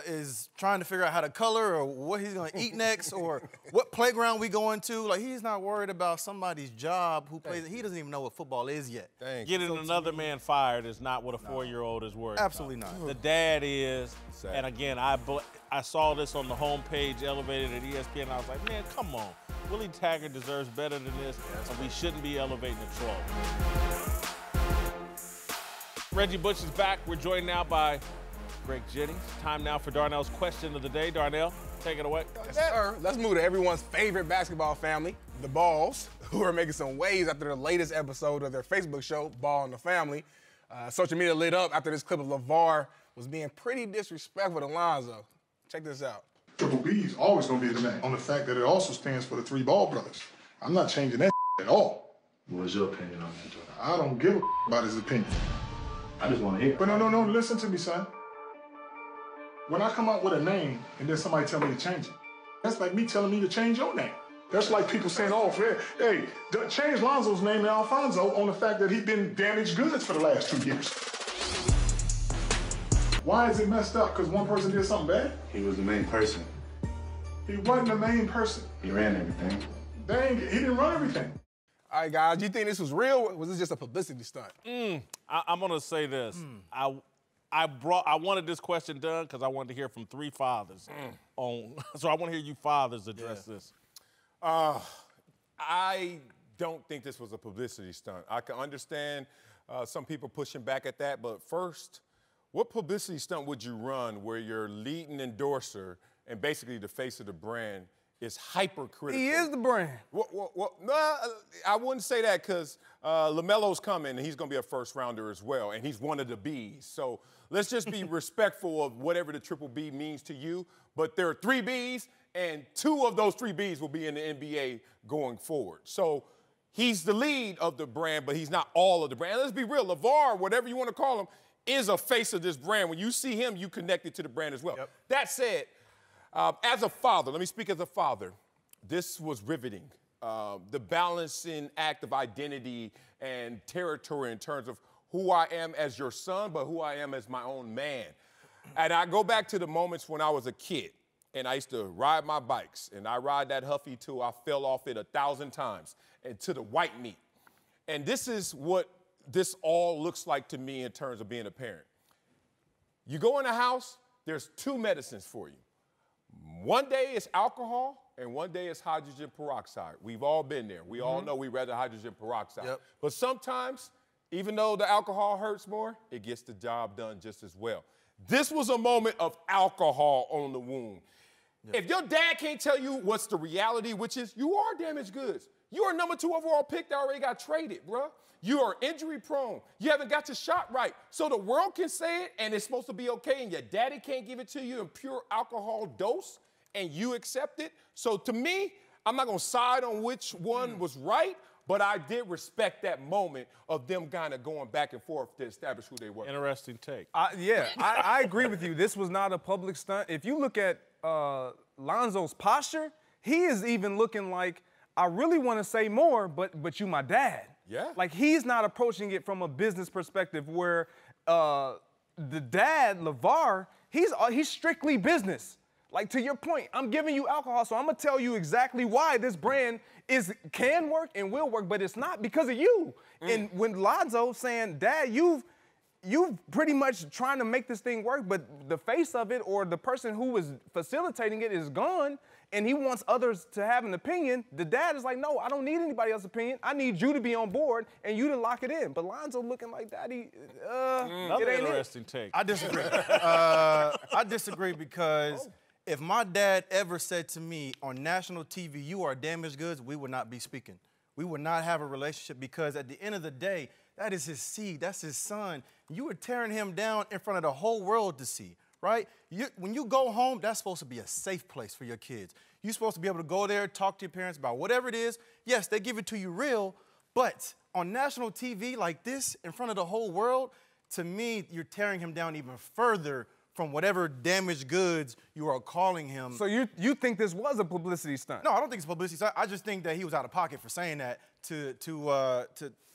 is trying to figure out how to color or what he's going to eat next or what playground we going to. Like, he's not worried about somebody's job who plays. He doesn't even know what football is yet. Getting another man fired is not what a 4-year-old is worried about. Absolutely not. The dad is. And again, I saw this on the homepage elevated at ESPN, and I was like, man, come on. Willie Taggart deserves better than this, and we shouldn't be elevating the troll. Reggie Bush is back. We're joined now by Greg Jennings. Time now for Darnell's question of the day. Darnell, take it away. Yes, sir. Let's move to everyone's favorite basketball family, the Balls, who are making some waves after the latest episode of their Facebook show, Ball in the Family. Social media lit up after this clip of Lavar was being pretty disrespectful to Lonzo. Check this out. Triple B is always going to be the name, on the fact that it also stands for the 3 Ball brothers. I'm not changing that at all. What's your opinion on that, Jordan? I don't give a about his opinion. I just want to hear. But no, listen to me, son. When I come up with a name and then somebody tell me to change it, that's like me telling me to change your name. That's like people saying, oh, hey, change Lonzo's name to Alfonso on the fact that he's been damaged goods for the last 2 years. Why is it messed up? Because one person did something bad? He was the main person. He wasn't the main person. He ran everything. Dang, he didn't run everything. All right, guys, do you think this was real or was this just a publicity stunt? I'm going to say this. I wanted this question done because I wanted to hear from 3 fathers. So I want to hear you fathers address this. I don't think this was a publicity stunt. I can understand some people pushing back at that, but first, what publicity stunt would you run where your leading endorser and basically the face of the brand is hypercritical. He is the brand. Well, no, I wouldn't say that because LaMelo's coming, and he's going to be a first-rounder as well, and he's one of the Bs. So let's just be respectful of whatever the triple B means to you. But there are 3 Bs, and 2 of those 3 Bs will be in the NBA going forward. So he's the lead of the brand, but he's not all of the brand. Let's be real. Lavar, whatever you want to call him, is a face of this brand. When you see him, you connect it to the brand as well. Yep. That said, as a father, let me speak as a father, this was riveting. The balancing act of identity and territory in terms of who I am as your son, but who I am as my own man. And I go back to the moments when I was a kid, and I used to ride my bikes, and I ride that Huffy till I fell off it 1,000 times, and to the white meat. And this is what this all looks like to me in terms of being a parent. You go in a house, there's 2 medicines for you. One day it's alcohol, and one day it's hydrogen peroxide. We've all been there. We all know we'd rather hydrogen peroxide. Yep. But sometimes, even though the alcohol hurts more, it gets the job done just as well. This was a moment of alcohol on the wound. Yep. If your dad can't tell you what's the reality, which is you are damaged goods. You are number 2 overall pick that already got traded, bruh. You are injury prone. You haven't got your shot right. So the world can say it, and it's supposed to be okay, and your daddy can't give it to you in pure alcohol dose, and you accept it. So to me, I'm not going to side on which one was right, but I did respect that moment of them kind of going back and forth to establish who they were. Interesting take. I agree with you. This was not a public stunt. If you look at Lonzo's posture, he is even looking like, I really want to say more, but you my dad. Yeah. Like, he's not approaching it from a business perspective where the dad, Lavar, he's strictly business. Like, to your point, I'm giving you alcohol, so I'm going to tell you exactly why this brand can work and will work, but it's not because of you. And when Lonzo saying, Dad, you've pretty much trying to make this thing work, but the face of it or the person who was facilitating it is gone, and he wants others to have an opinion, the dad is like, no, I don't need anybody else's opinion. I need you to be on board and you to lock it in. But Lonzo looking like Daddy, Another interesting take. I disagree. I disagree because if my dad ever said to me on national TV, you are damaged goods, we would not be speaking. We would not have a relationship because at the end of the day, that is his seed. That's his son. You were tearing him down in front of the whole world to see, right? When you go home, that's supposed to be a safe place for your kids. You're supposed to be able to go there, talk to your parents about whatever it is. Yes, they give it to you real, but on national TV like this, in front of the whole world, to me, you're tearing him down even further from whatever damaged goods you are calling him. So you think this was a publicity stunt? No, I don't think it's publicity stunt. I just think that he was out of pocket for saying that to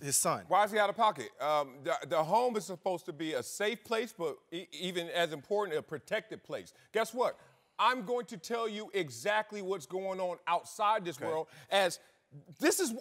his son. Why is he out of pocket? The home is supposed to be a safe place, but even as important, a protected place. Guess what? I'm going to tell you exactly what's going on outside this world, as his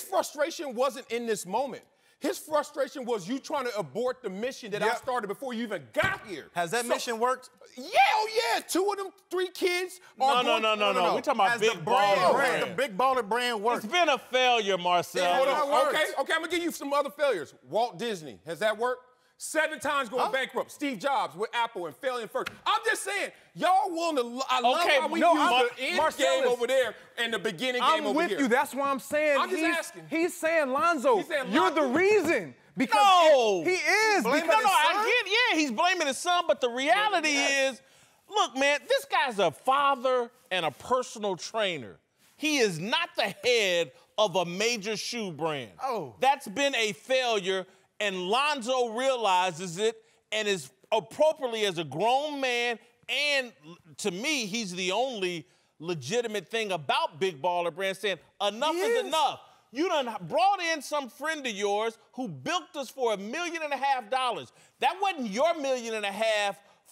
frustration wasn't in this moment. His frustration was you trying to abort the mission that I started before you even got here. Has that mission worked? Yeah, oh yeah. 2 of them 3 kids are No. We're talking about Big Baller Brand. The Big Baller Brand worked. It's been a failure, Marcel. Hold on. Okay, I'm going to give you some other failures. Walt Disney, has that worked? 7 times going bankrupt. Steve Jobs with Apple and failing first. I'm just saying, y'all want to. I love how we use the end game over there and the beginning game over here. I'm with you. That's why I'm saying. I'm just asking. He's saying, Lonzo, you're the reason. Because No. he is. No, I get, yeah, he's blaming his son, but the reality is, look, man, this guy's a father and a personal trainer. He is not the head of a major shoe brand. That's been a failure. And Lonzo realizes it and is appropriately as a grown man, and to me, he's the only legitimate thing about Big Baller Brand saying, enough is enough. You done brought in some friend of yours who bilked us for $1.5 million. That wasn't your $1.5 million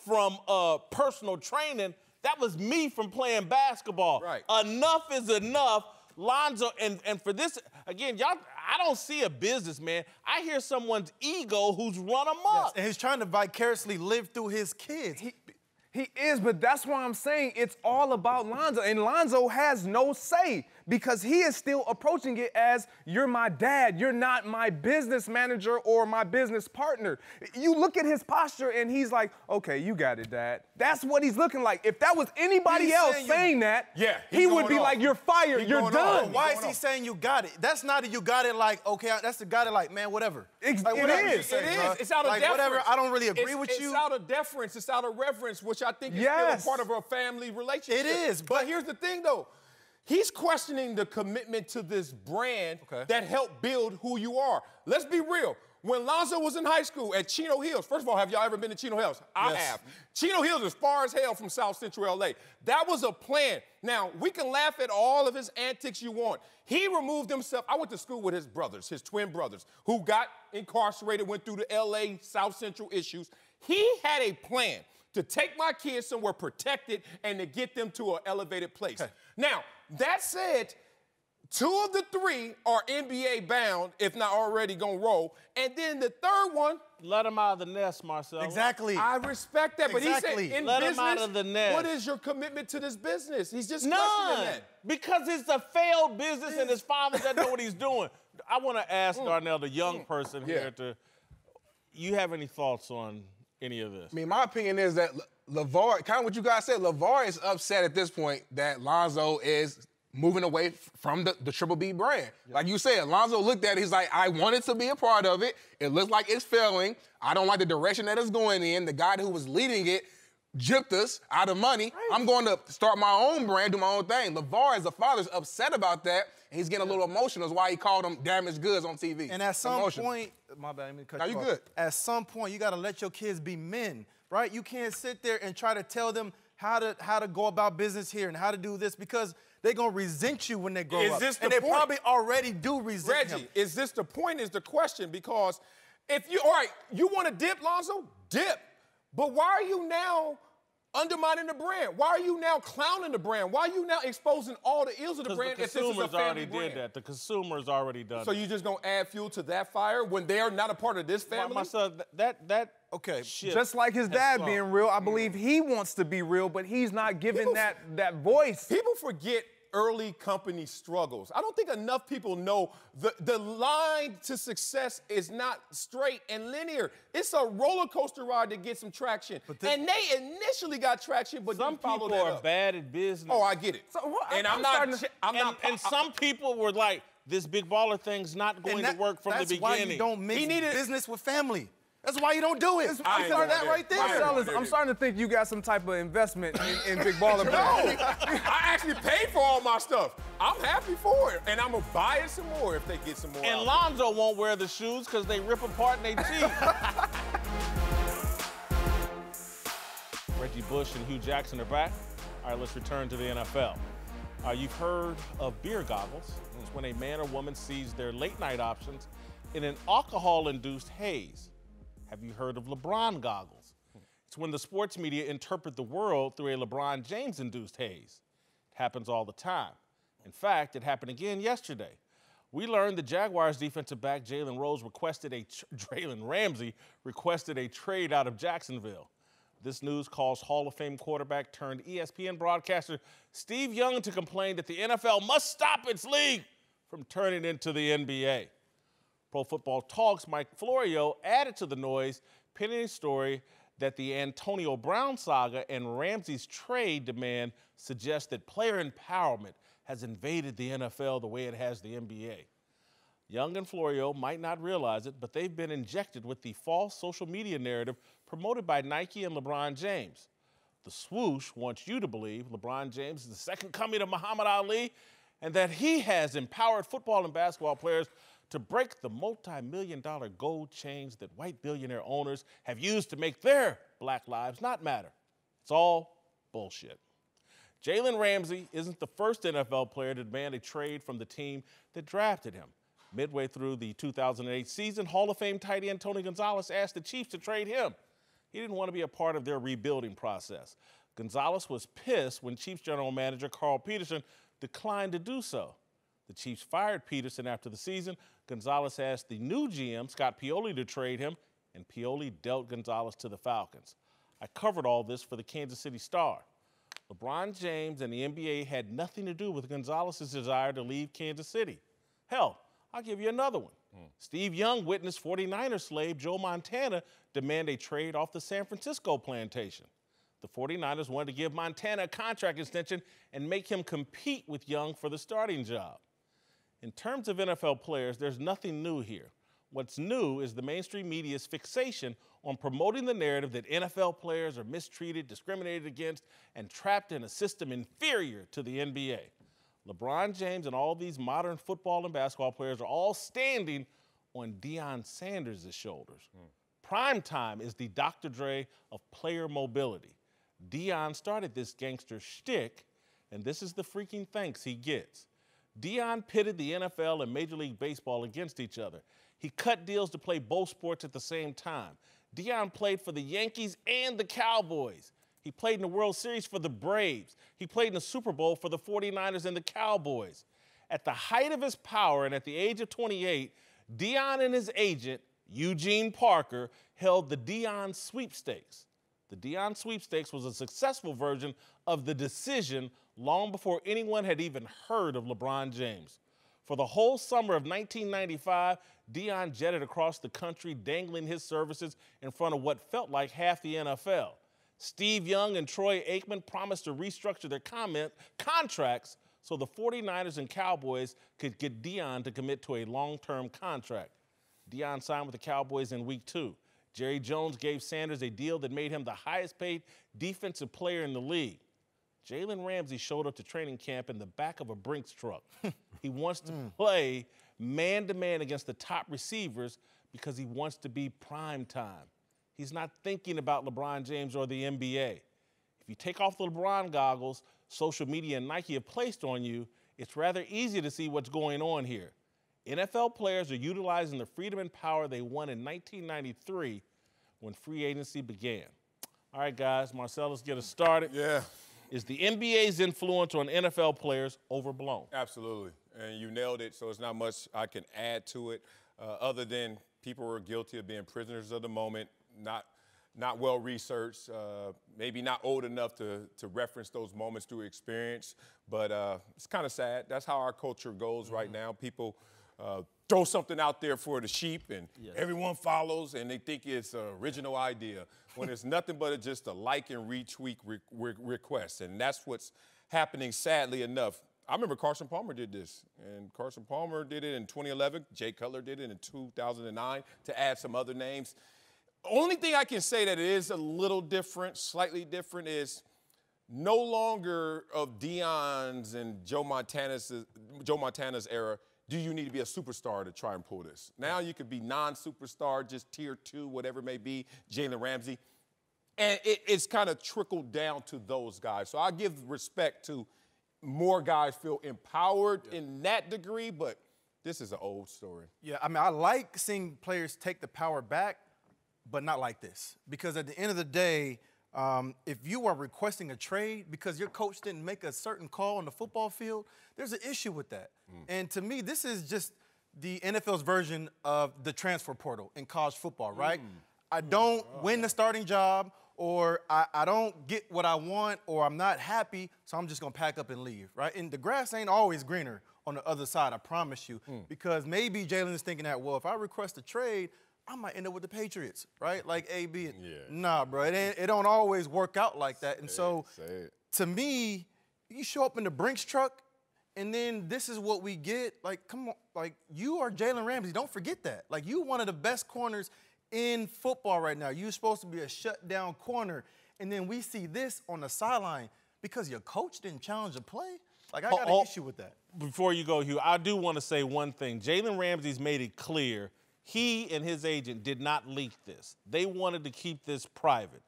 from personal training. That was me from playing basketball. Right. Enough is enough. Lonzo, and for this, again, y'all, I don't see a businessman. I hear someone's ego who's run amok. Yes, and he's trying to vicariously live through his kids. He is, but that's why I'm saying it's all about Lonzo. And Lonzo has no say because he is still approaching it as, you're my dad. You're not my business manager or my business partner. You look at his posture and he's like, okay, you got it, Dad. That's what he's looking like. If that was anybody else saying that, he would be like, you're fired, you're done. Why is he saying you got it? That's not a you got it like, okay, that's the got it like, man, whatever. It is. It's out of like, deference. Whatever, I don't really agree with you. It's out of deference. It's out of reverence, which I think is still a part of a family relationship. It is. But here's the thing, though. He's questioning the commitment to this brand that helped build who you are. Let's be real. When Lonzo was in high school at Chino Hills, first of all, have y'all ever been to Chino Hills? I have. Chino Hills is far as hell from South Central LA. That was a plan. Now, we can laugh at all of his antics you want. He removed himself. I went to school with his brothers, his twin brothers, who got incarcerated, went through the LA South Central issues. He had a plan to take my kids somewhere protected and to get them to an elevated place. Now, that said, 2 of the 3 are NBA bound, if not already gonna roll. And then the third one. Let him out of the nest, Marcel. Exactly. I respect that, but he said in Let business, him out of the nest. What is your commitment to this business? He's just None. questioning that. Because it's a failed business and his father doesn't know what he's doing. I want to ask Darnell, the young person here, you have any thoughts on any of this? I mean, my opinion is that Lavar, kind of what you guys said, Lavar is upset at this point that Lonzo is moving away from the Triple B brand. Like you said, Lonzo looked at it, he's like, I wanted to be a part of it. It looks like it's failing. I don't like the direction that it's going in. The guy who was leading it gypped us out of money. I'm going to start my own brand, do my own thing. Lavar, as a father, is upset about that, and he's getting a little emotional. That's why he called them damaged goods on TV. And at some point, my bad, let me cut you off. Good. At some point, you got to let your kids be men, right? You can't sit there and try to tell them how to go about business here and how to do this, because they're going to resent you when they grow up. This and the they point? probably already do resent him. Reggie, is this the point is the question, because if you, all right, you want to dip, Lonzo? Dip. But why are you now undermining the brand? Why are you now clowning the brand? Why are you now exposing all the ills of the brand if this is a family brand? Did that. The consumer's already done So you just going to add fuel to that fire when they're not a part of this family? My son, okay. Just like his dad being real, I believe he wants to be real, but he's not giving that voice. People forget early company struggles. I don't think enough people know the line to success is not straight and linear. It's a roller coaster ride to get some traction. And they initially got traction, but some people are bad at business. Oh, I get it. So, and and some people were like, this big baller thing's not going to work from the beginning. That's why you don't mix business with family. That's why you don't do it. I'm starting to think you got some type of investment in Big Baller. No, I actually paid for all my stuff. I'm happy for it, and I'm gonna buy it some more if they get some more. And Lonzo won't wear the shoes because they rip apart and they cheat. Reggie Bush and Hugh Jackson are back. All right, let's return to the NFL. You've heard of beer goggles. It's when a man or woman sees their late night options in an alcohol-induced haze. Have you heard of LeBron goggles? It's when the sports media interpret the world through a LeBron James-induced haze. It happens all the time. In fact, it happened again yesterday. We learned the Jaguars defensive back Jalen Ramsey requested a trade out of Jacksonville. This news caused Hall of Fame quarterback turned ESPN broadcaster Steve Young to complain that the NFL must stop its league from turning into the NBA. Pro Football Talk's Mike Florio added to the noise, penning a story that the Antonio Brown saga and Ramsey's trade demand suggest that player empowerment has invaded the NFL the way it has the NBA. Young and Florio might not realize it, but they've been injected with the false social media narrative promoted by Nike and LeBron James. The swoosh wants you to believe LeBron James is the second coming of Muhammad Ali and that he has empowered football and basketball players to break the multi-million-dollar gold chains that white billionaire owners have used to make their black lives not matter. It's all bullshit. Jalen Ramsey isn't the first NFL player to demand a trade from the team that drafted him. Midway through the 2008 season, Hall of Fame tight end Tony Gonzalez asked the Chiefs to trade him. He didn't want to be a part of their rebuilding process. Gonzalez was pissed when Chiefs general manager Carl Peterson declined to do so. The Chiefs fired Peterson after the season. Gonzalez asked the new GM, Scott Pioli, to trade him, and Pioli dealt Gonzalez to the Falcons. I covered all this for the Kansas City Star. LeBron James and the NBA had nothing to do with Gonzalez's desire to leave Kansas City. Hell, I'll give you another one. Steve Young witnessed 49ers slave Joe Montana demand a trade off the San Francisco plantation. The 49ers wanted to give Montana a contract extension and make him compete with Young for the starting job. In terms of NFL players, there's nothing new here. What's new is the mainstream media's fixation on promoting the narrative that NFL players are mistreated, discriminated against, and trapped in a system inferior to the NBA. LeBron James and all these modern football and basketball players are all standing on Deion Sanders' shoulders. Prime time is the Dr. Dre of player mobility. Deion started this gangster shtick, and this is the freaking thanks he gets. Deion pitted the NFL and Major League Baseball against each other. He cut deals to play both sports at the same time. Deion played for the Yankees and the Cowboys. He played in the World Series for the Braves. He played in the Super Bowl for the 49ers and the Cowboys. At the height of his power and at the age of 28, Deion and his agent, Eugene Parker, held the Deion Sweepstakes. The Deion Sweepstakes was a successful version of the decision long before anyone had even heard of LeBron James. For the whole summer of 1995, Deion jetted across the country dangling his services in front of what felt like half the NFL. Steve Young and Troy Aikman promised to restructure their contracts so the 49ers and Cowboys could get Deion to commit to a long-term contract. Deion signed with the Cowboys in week 2. Jerry Jones gave Sanders a deal that made him the highest-paid defensive player in the league. Jalen Ramsey showed up to training camp in the back of a Brinks truck. He wants to play man-to-man against the top receivers because he wants to be prime time. He's not thinking about LeBron James or the NBA. If you take off the LeBron goggles social media and Nike have placed on you, it's rather easy to see what's going on here. NFL players are utilizing the freedom and power they won in 1993 when free agency began. All right, guys, Marcel, let's get us started. Yeah. Is the NBA's influence on NFL players overblown? Absolutely, and you nailed it, so it's not much I can add to it other than people were guilty of being prisoners of the moment, not well researched, maybe not old enough to reference those moments through experience, but it's kind of sad. That's how our culture goes right now. People throw something out there for the sheep, and everyone follows, and they think it's an original idea when it's nothing but just a like and retweet request, and that's what's happening, sadly enough. I remember Carson Palmer did this, and Carson Palmer did it in 2011. Jay Cutler did it in 2009 to add some other names. Only thing I can say that it is a little different, slightly different, is no longer of Deion's and Joe Montana's era do you need to be a superstar to try and pull this. Now you could be non-superstar, just tier 2, whatever it may be, Jalen Ramsey. And it's kind of trickled down to those guys. So I give respect to more guys feel empowered in that degree, but this is an old story. Yeah, I mean, I like seeing players take the power back, but not like this. Because at the end of the day, if you are requesting a trade because your coach didn't make a certain call on the football field, there's an issue with that. And to me, this is just the NFL's version of the transfer portal in college football, right? I don't win the starting job, or I don't get what I want, or I'm not happy, so I'm just going to pack up and leave, right? And the grass ain't always greener on the other side, I promise you, because maybe Jalen is thinking that, well, if I request a trade, I might end up with the Patriots, right? Like AB. Nah, bro, it don't always work out like that. And so, to me, you show up in the Brinks truck, and then this is what we get. Like, come on, like, you are Jalen Ramsey. Don't forget that. Like, you one of the best corners in football right now. You're supposed to be a shutdown corner, and then we see this on the sideline because your coach didn't challenge a play. Like, I got an issue with that. Before you go, Hugh, I do want to say one thing. Jalen Ramsey's made it clear he and his agent did not leak this. They wanted to keep this private.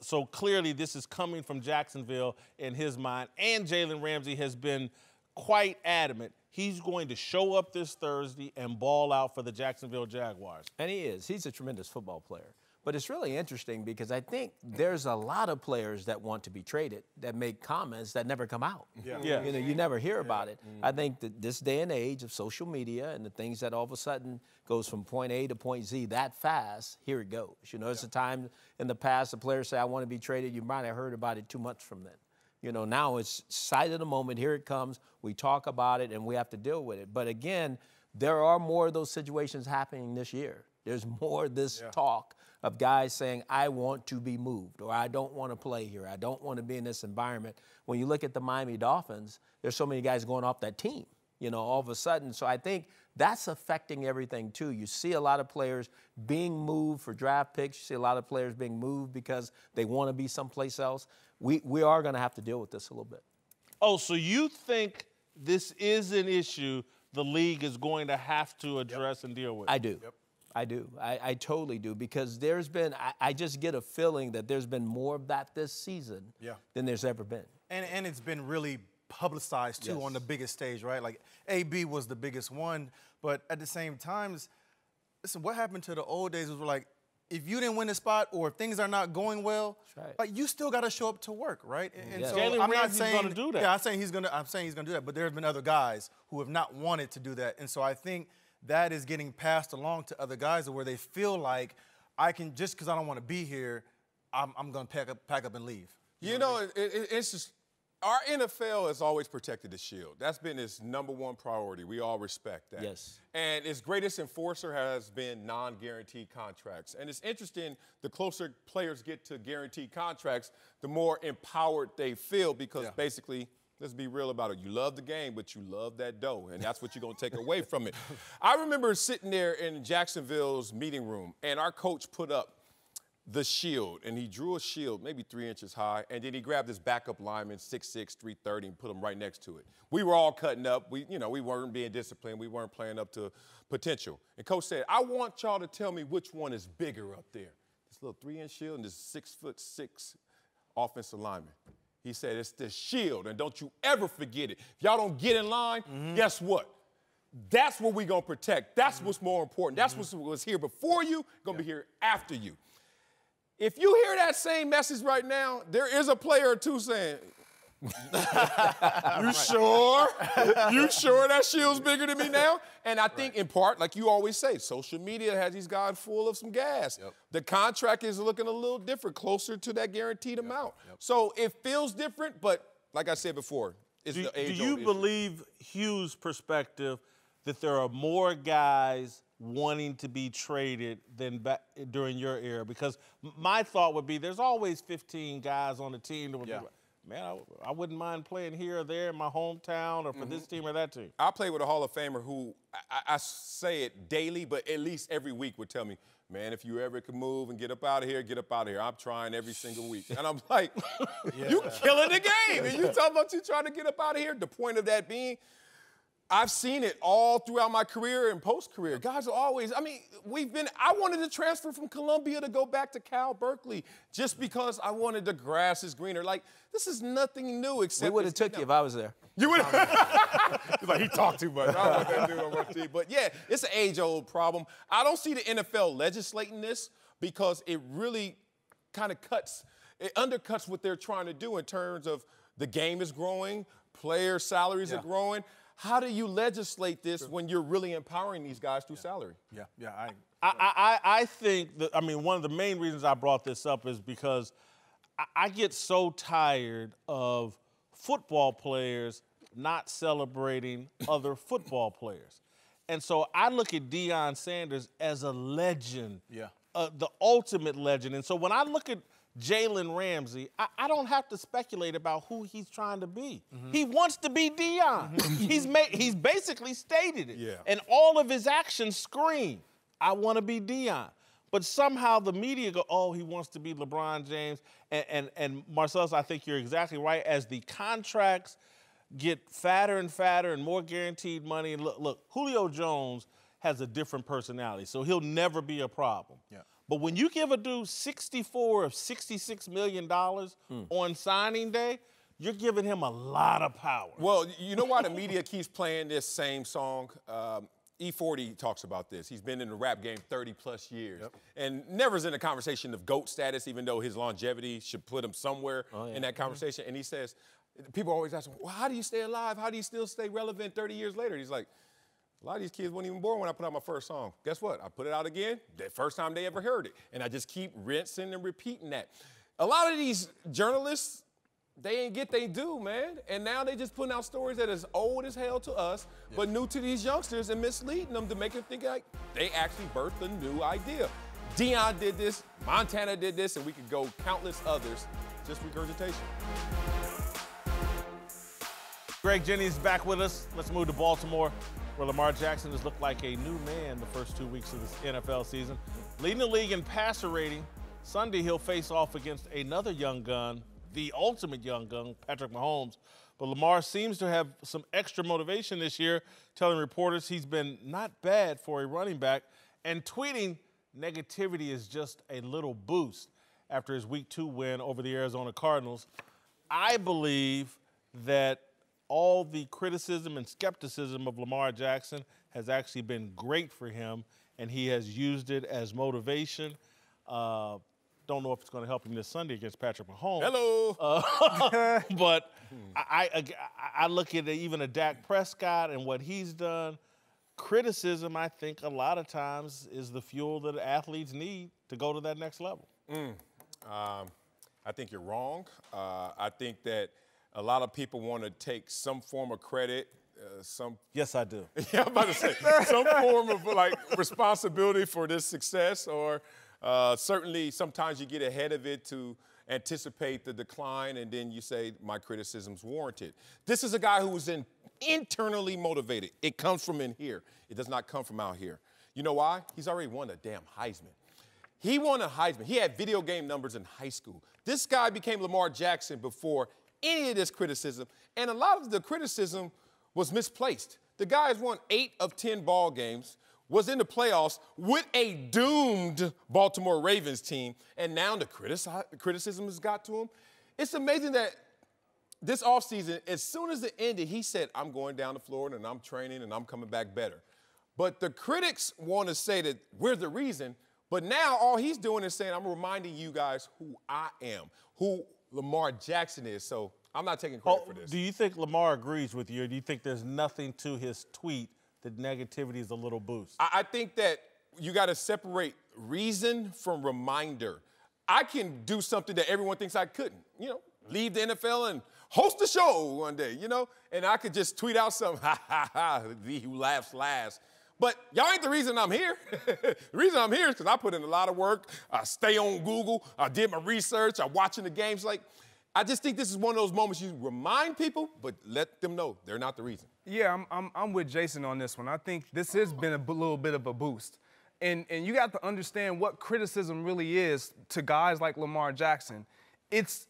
So clearly this is coming from Jacksonville in his mind, and Jalen Ramsey has been quite adamant he's going to show up this Thursday and ball out for the Jacksonville Jaguars. And he is. He's a tremendous football player. But it's really interesting because I think there's a lot of players that want to be traded that make comments that never come out. Yeah. You know, you never hear about it. I think that this day and age of social media and the things that all of a sudden goes from point A to point Z that fast, here it goes. You know, it's a time in the past the players say, I want to be traded. You might have heard about it too much from then. You know, now it's sight of the moment. Here it comes. We talk about it, and we have to deal with it. But again, there are more of those situations happening this year. There's more of this talk of guys saying, I want to be moved, or I don't want to play here. I don't want to be in this environment. When you look at the Miami Dolphins, there's so many guys going off that team, you know, all of a sudden. So I think that's affecting everything, too. You see a lot of players being moved for draft picks. You see a lot of players being moved because they want to be someplace else. We are going to have to deal with this a little bit. Oh, so you think this is an issue the league is going to have to address and deal with? I do. I do. I totally do, because there's been, I just get a feeling that there's been more of that this season than there's ever been. And it's been really publicized, too, on the biggest stage, right? Like, AB was the biggest one, but at the same time, listen, what happened to the old days was like, if you didn't win the spot or if things are not going well, like, you still got to show up to work, right? And so Jalen I'm not Ramsey's saying gonna do that. Yeah, I'm saying he's gonna do that, but there's been other guys who have not wanted to do that, and so I think that is getting passed along to other guys where they feel like I can, just because I don't want to be here, I'm going to pack up and leave. You know, it's just, our NFL has always protected the shield. That's been its #1 priority. We all respect that. Yes. And its greatest enforcer has been non-guaranteed contracts. And it's interesting, the closer players get to guaranteed contracts, the more empowered they feel, because basically, let's be real about it. You love the game, but you love that dough, and that's what you're going to take away from it. I remember sitting there in Jacksonville's meeting room, and our coach put up the shield, and he drew a shield maybe 3 inches high, and then he grabbed his backup lineman, 6'6", 330, and put him right next to it. We were all cutting up. We weren't being disciplined. We weren't playing up to potential. And coach said, I want y'all to tell me which one is bigger up there. This little 3-inch shield and this 6'6" offensive lineman. He said, it's the shield, and don't you ever forget it. If y'all don't get in line, guess what? That's what we're going to protect. That's what's more important. That's what was here before you, going to be here after you. If you hear that same message right now, there is a player or two saying, you sure? You sure that shield's bigger than me now? And I think in part, like you always say, social media has these guys full of some gas. The contract is looking a little different, closer to that guaranteed amount. So it feels different, but like I said before, it's the age-old issue. Do you believe Hugh's perspective that there are more guys wanting to be traded than back during your era? Because my thought would be there's always 15 guys on the team that would be like, man, I wouldn't mind playing here or there in my hometown or for this team or that team. I play with a Hall of Famer who, I say it daily, but at least every week would tell me, man, if you ever could move and get up out of here, get up out of here. I'm trying every single week. And I'm like, you killing the game. And you talking about you trying to get up out of here? The point of that being, I've seen it all throughout my career and post-career. Guys are always, I mean, I wanted to transfer from Columbia to go back to Cal Berkeley just because I wanted the grass is greener. Like, this is nothing new except. We would have took you if I was there. You would have. He's like, he talked too much. I don't want that dude on my team. But yeah, it's an age-old problem. I don't see the NFL legislating this because it really kind of undercuts what they're trying to do in terms of the game is growing, player salaries are growing. How do you legislate this when you're really empowering these guys through salary? I think that, I mean, one of the main reasons I brought this up is because I get so tired of football players not celebrating other football players. And so I look at Deion Sanders as a legend, the ultimate legend. And so when I look at Jalen Ramsey, I don't have to speculate about who he's trying to be. He wants to be Deion. He's basically stated it. And all of his actions scream, I want to be Deion. But somehow the media go, oh, he wants to be LeBron James. And Marcellus, I think you're exactly right. As the contracts get fatter and fatter and more guaranteed money, and look, Julio Jones has a different personality, so he'll never be a problem. But when you give a dude $64 or $66 million on signing day, you're giving him a lot of power. Well, you know why the media keeps playing this same song? E40 talks about this. He's been in the rap game 30-plus years. And never's in a conversation of GOAT status, even though his longevity should put him somewhere in that conversation. And he says, people always ask him, well, how do you stay alive? How do you still stay relevant 30 years later? He's like, a lot of these kids weren't even born when I put out my first song. Guess what? I put it out again, the first time they ever heard it. And I just keep rinsing and repeating that. A lot of these journalists, they ain't get they due, man. And now they just putting out stories that is old as hell to us, but new to these youngsters and misleading them to make them think like they actually birthed a new idea. Deion did this, Montana did this, and we could go countless others, just regurgitation. Greg Jennings back with us. Let's move to Baltimore, where Lamar Jackson has looked like a new man the first 2 weeks of this NFL season. Leading the league in passer rating, Sunday he'll face off against another young gun, the ultimate young gun, Patrick Mahomes. But Lamar seems to have some extra motivation this year, telling reporters he's been not bad for a running back and tweeting negativity is just a little boost after his Week 2 win over the Arizona Cardinals. I believe that all the criticism and skepticism of Lamar Jackson has actually been great for him, and he has used it as motivation. Don't know if it's going to help him this Sunday against Patrick Mahomes. Hello. But I look at even a Dak Prescott and what he's done. Criticism, I think, a lot of times is the fuel that athletes need to go to that next level. I think you're wrong. I think that a lot of people want to take some form of credit. Yes, I do. Yeah, I'm about to say some form of like responsibility for this success, or certainly sometimes you get ahead of it to anticipate the decline, and then you say my criticism's warranted. This is a guy who was internally motivated. It comes from in here. It does not come from out here. You know why? He's already won a damn Heisman. He won a Heisman. He had video game numbers in high school. This guy became Lamar Jackson before any of this criticism, and a lot of the criticism was misplaced. The guy's won 8 of 10 ball games, was in the playoffs with a doomed Baltimore Ravens team, and now the criticism has got to him. It's amazing that this offseason, as soon as it ended, he said, I'm going down to Florida, and I'm training, and I'm coming back better. But the critics want to say that we're the reason, but now all he's doing is saying, I'm reminding you guys who I am, who Lamar Jackson is. So I'm not taking credit for this. Do you think Lamar agrees with you, or do you think there's nothing to his tweet that negativity is a little boost? I think that you got to separate reason from reminder. I can do something that everyone thinks I couldn't, leave the NFL and host a show one day, and I could just tweet out something, he who laughs last. But y'all ain't the reason I'm here. The reason I'm here is because I put in a lot of work. I stay on Google. I did my research. I'm watching the games. I just think this is one of those moments you remind people, but let them know they're not the reason. Yeah, I'm with Jason on this one. I think this has been a little bit of a boost. And you got to understand what criticism really is to guys like Lamar Jackson. It's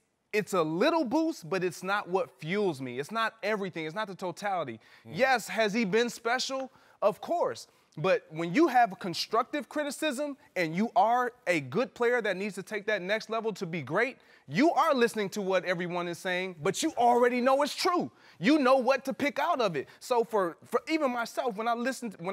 a little boost, but it's not what fuels me. It's not everything. It's not the totality. Yes, has he been special? Of course. But when you have constructive criticism and you are a good player that needs to take that next level to be great, you are listening to what everyone is saying, but you already know it's true. You know what to pick out of it. So for even myself, when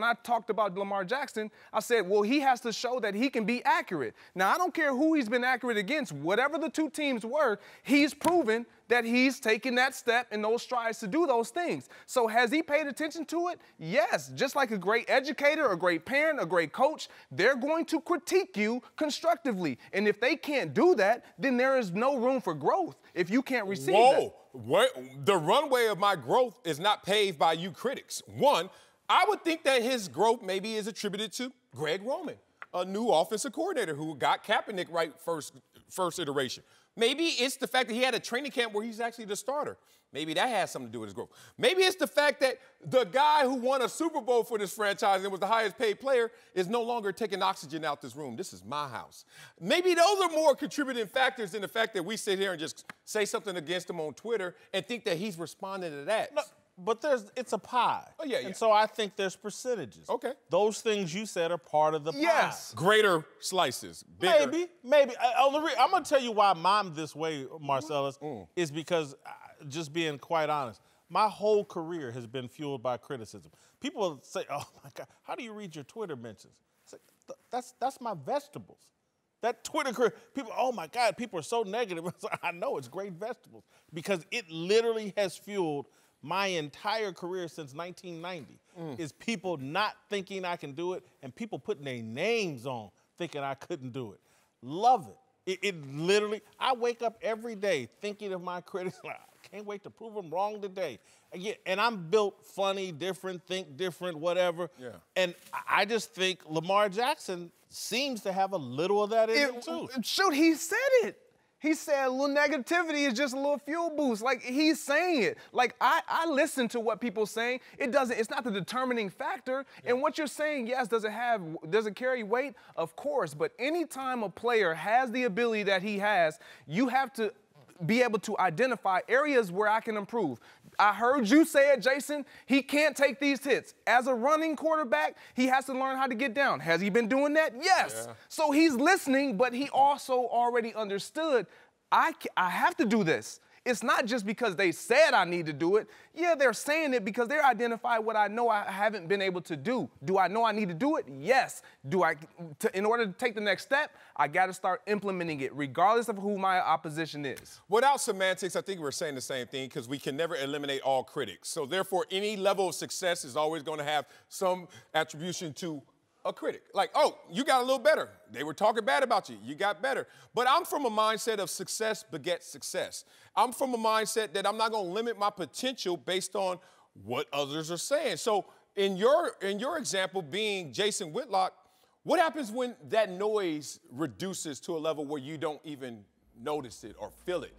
I talked about Lamar Jackson, I said, well, he has to show that he can be accurate. Now, I don't care who he's been accurate against. Whatever the two teams were, he's proven that he's taken that step and those strides to do those things. So has he paid attention to it? Yes. Just like a great educator, a great parent, a great coach, they're going to critique you constructively. And if they can't do that, then there is no room for growth if you can't receive that. The runway of my growth is not paved by you critics. One, I would think that his growth maybe is attributed to Greg Roman, a new offensive coordinator who got Kaepernick right first iteration. Maybe it's the fact that he had a training camp where he's actually the starter. Maybe that has something to do with his growth. Maybe it's the fact that the guy who won a Super Bowl for this franchise and was the highest paid player is no longer taking oxygen out this room. This is my house. Maybe those are more contributing factors than the fact that we sit here and just say something against him on Twitter and think that he's responding to that. No, but it's a pie. Oh, yeah. And so I think there's percentages. Okay. Those things you said are part of the pie. Yes. Greater slices. Bigger. Maybe. I'm going to tell you why I'm this way, Marcellus, is because, just being quite honest, my whole career has been fueled by criticism. People say, oh, my God, how do you read your Twitter mentions? It's like, that's my vegetables. That Twitter career, people, oh, my God, people are so negative. I know, it's great vegetables because it literally has fueled my entire career since 1990 is people not thinking I can do it and people putting their names on thinking I couldn't do it. Love it. It literally, I wake up every day thinking of my critics. Like, I can't wait to prove them wrong today. Again, and I'm built funny, different, think different, whatever. Yeah. And I just think Lamar Jackson seems to have a little of that in him too. Shoot, he said it. He said a little negativity is just a little fuel boost. Like, he's saying it. Like, I listen to what people saying. It's not the determining factor. Yeah. And what you're saying, yes, does it carry weight? Of course. But anytime a player has the ability that he has, you have to be able to identify areas where I can improve. I heard you say it, Jason. He can't take these hits. As a running quarterback, he has to learn how to get down. Has he been doing that? Yes. Yeah. So he's listening, but he also already understood, I have to do this. It's not just because they said I need to do it. Yeah, they're saying it because they're identifying what I know I haven't been able to do. Do I know I need to do it? Yes. In order to take the next step, I got to start implementing it, regardless of who my opposition is. Without semantics, I think we're saying the same thing because we can never eliminate all critics. So therefore, any level of success is always going to have some attribution to a critic. Like, oh, you got a little better. They were talking bad about you. You got better. But I'm from a mindset of success begets success. I'm from a mindset that I'm not going to limit my potential based on what others are saying. So in your example being Jason Whitlock, what happens when that noise reduces to a level where you don't even notice it or feel it?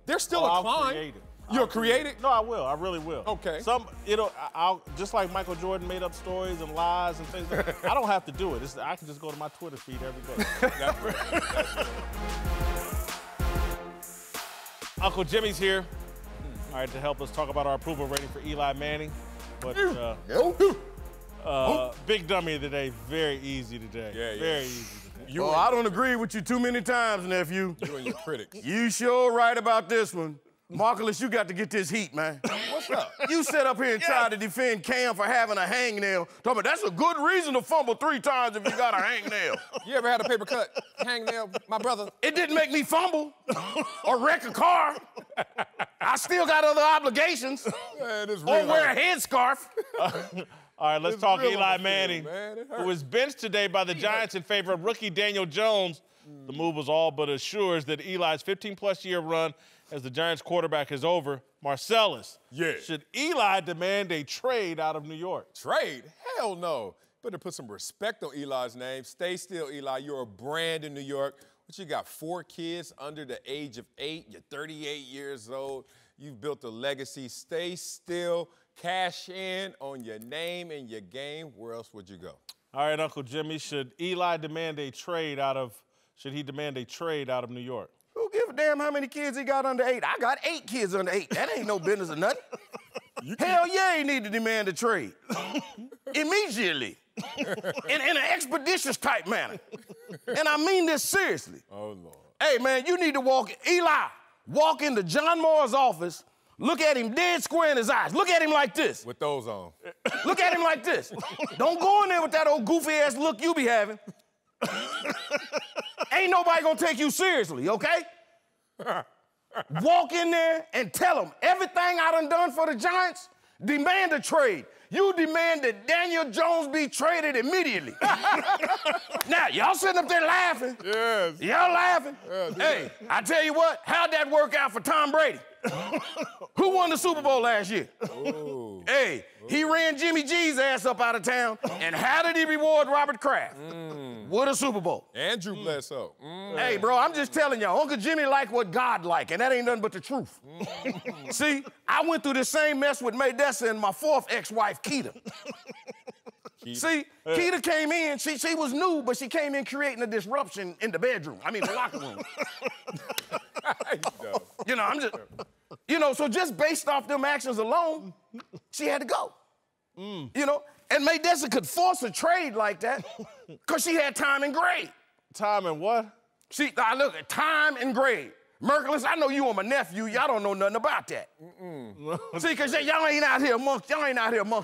There's still a climb. You'll create it? No, I will. I really will. Okay. I'll just like Michael Jordan made up stories and lies and things. I don't have to do it. I can just go to my Twitter feed every day. That's right. Uncle Jimmy's here. All right, to help us talk about our approval rating for Eli Manning. But big dummy today. Very easy today. Yeah, very easy today. I don't agree with you too many times, nephew. You and your critics. You sure right about this one. Marcellus, you got to get this heat, man. What's up? You sit up here and try to defend Cam for having a hangnail. Talking about that's a good reason to fumble 3 times if you got a hangnail. You ever had a paper cut hangnail, my brother? It didn't make me fumble or wreck a car. I still got other obligations. Man, it's or wear a headscarf. All right, let's talk Eli Manning, who was benched today by the Giants in favor of rookie Daniel Jones. The move was all but assures that Eli's 15-plus year run as the Giants quarterback is over. Marcellus, should Eli demand a trade out of New York? Trade? Hell no. Better put some respect on Eli's name. Stay still, Eli. You're a brand in New York. But you got 4 kids under the age of 8. You're 38 years old. You've built a legacy. Stay still. Cash in on your name and your game. Where else would you go? All right, Uncle Jimmy, should Eli demand a trade out of New York? Who give a damn how many kids he got under 8? I got 8 kids under 8. That ain't no business or nothing. Hell yeah, he need to demand a trade. Immediately. in an expeditious type manner. And I mean this seriously. Oh, Lord. Hey, man, you need to walk into John Moore's office, look at him dead square in his eyes. Look at him like this. With those on. Look at him like this. Don't go in there with that old goofy-ass look you be having. Ain't nobody gonna take you seriously, okay? Walk in there and tell them everything I done for the Giants, demand a trade. You demand that Daniel Jones be traded immediately. Now, y'all sitting up there laughing. Yes. Y'all laughing. Hey, I tell you what, how'd that work out for Tom Brady? Who won the Super Bowl last year? Ooh. Hey, he ran Jimmy G's ass up out of town, and how did he reward Robert Kraft? With a Super Bowl. And Drew Bledsoe. Hey, bro, I'm just telling y'all, Uncle Jimmy like what God like, and that ain't nothing but the truth. See, I went through the same mess with Maydessa and my 4th ex-wife, Keita. See, Keita came in, she was new, but she came in creating a disruption in the bedroom. I mean, the locker room. You know, so just based off them actions alone, she had to go. You know, and Maydessa could force a trade like that because she had time and grade. Time and what? Look at time and grade. Merciless, I know you and my nephew, y'all don't know nothing about that. See, because y'all ain't out here amongst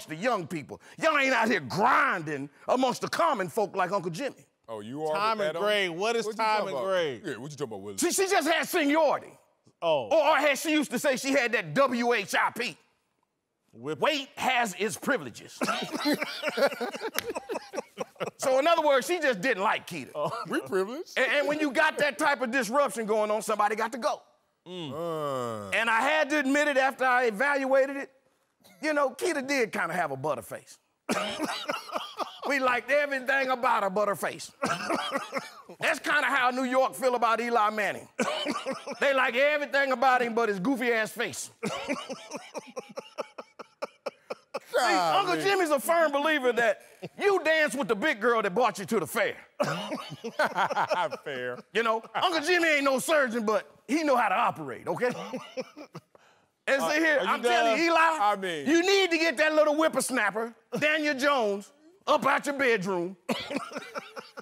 the young people. Y'all ain't out here grinding amongst the common folk like Uncle Jimmy. Oh, you are Time and grade. What is time and grade? Yeah, what you talking about, Willie? See, she just had seniority. Oh. Or as she used to say, she had that WHIP. Weight has its privileges. So in other words, she just didn't like Keita. We privileged. And when you got that type of disruption going on, somebody got to go. And I had to admit it after I evaluated it. You know, Keita did kind of have a butterface. We liked everything about her but her face. That's kind of how New York feel about Eli Manning. They like everything about him but his goofy-ass face. See, Uncle Jimmy's a firm believer that you dance with the big girl that brought you to the fair. Fair. You know, Uncle Jimmy ain't no surgeon, but he know how to operate, okay? And see here, I'm telling you, Eli, you need to get that little whippersnapper, Daniel Jones, up out your bedroom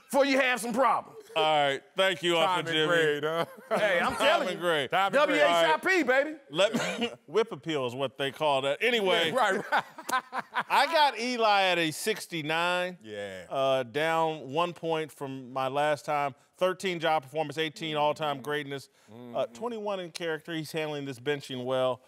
before you have some problems. All right, thank you, Uncle Jimmy. Grade, huh? Hey, I'm telling you. Grade. WHIP, baby. Whip appeal is what they call that. Anyway, Right. I got Eli at a 69. Yeah. Down 1 point from my last time. 13 job performance, 18 all-time greatness. 21 in character. He's handling this benching well.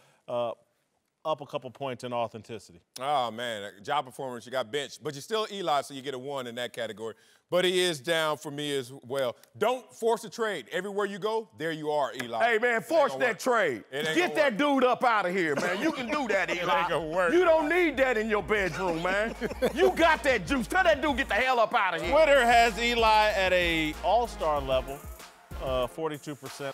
Up a couple points in authenticity. Oh, man, job performance, you got benched. But you're still Eli, so you get a 1 in that category. But he is down for me as well. Don't force a trade. Everywhere you go, there you are, Eli. Hey, man, force that trade. Get that dude up out of here, man. You can do that, Eli. It ain't gonna work. You don't need that in your bedroom, man. You got that juice. Tell that dude get the hell up out of here. Twitter has Eli at a all-star level, 42%.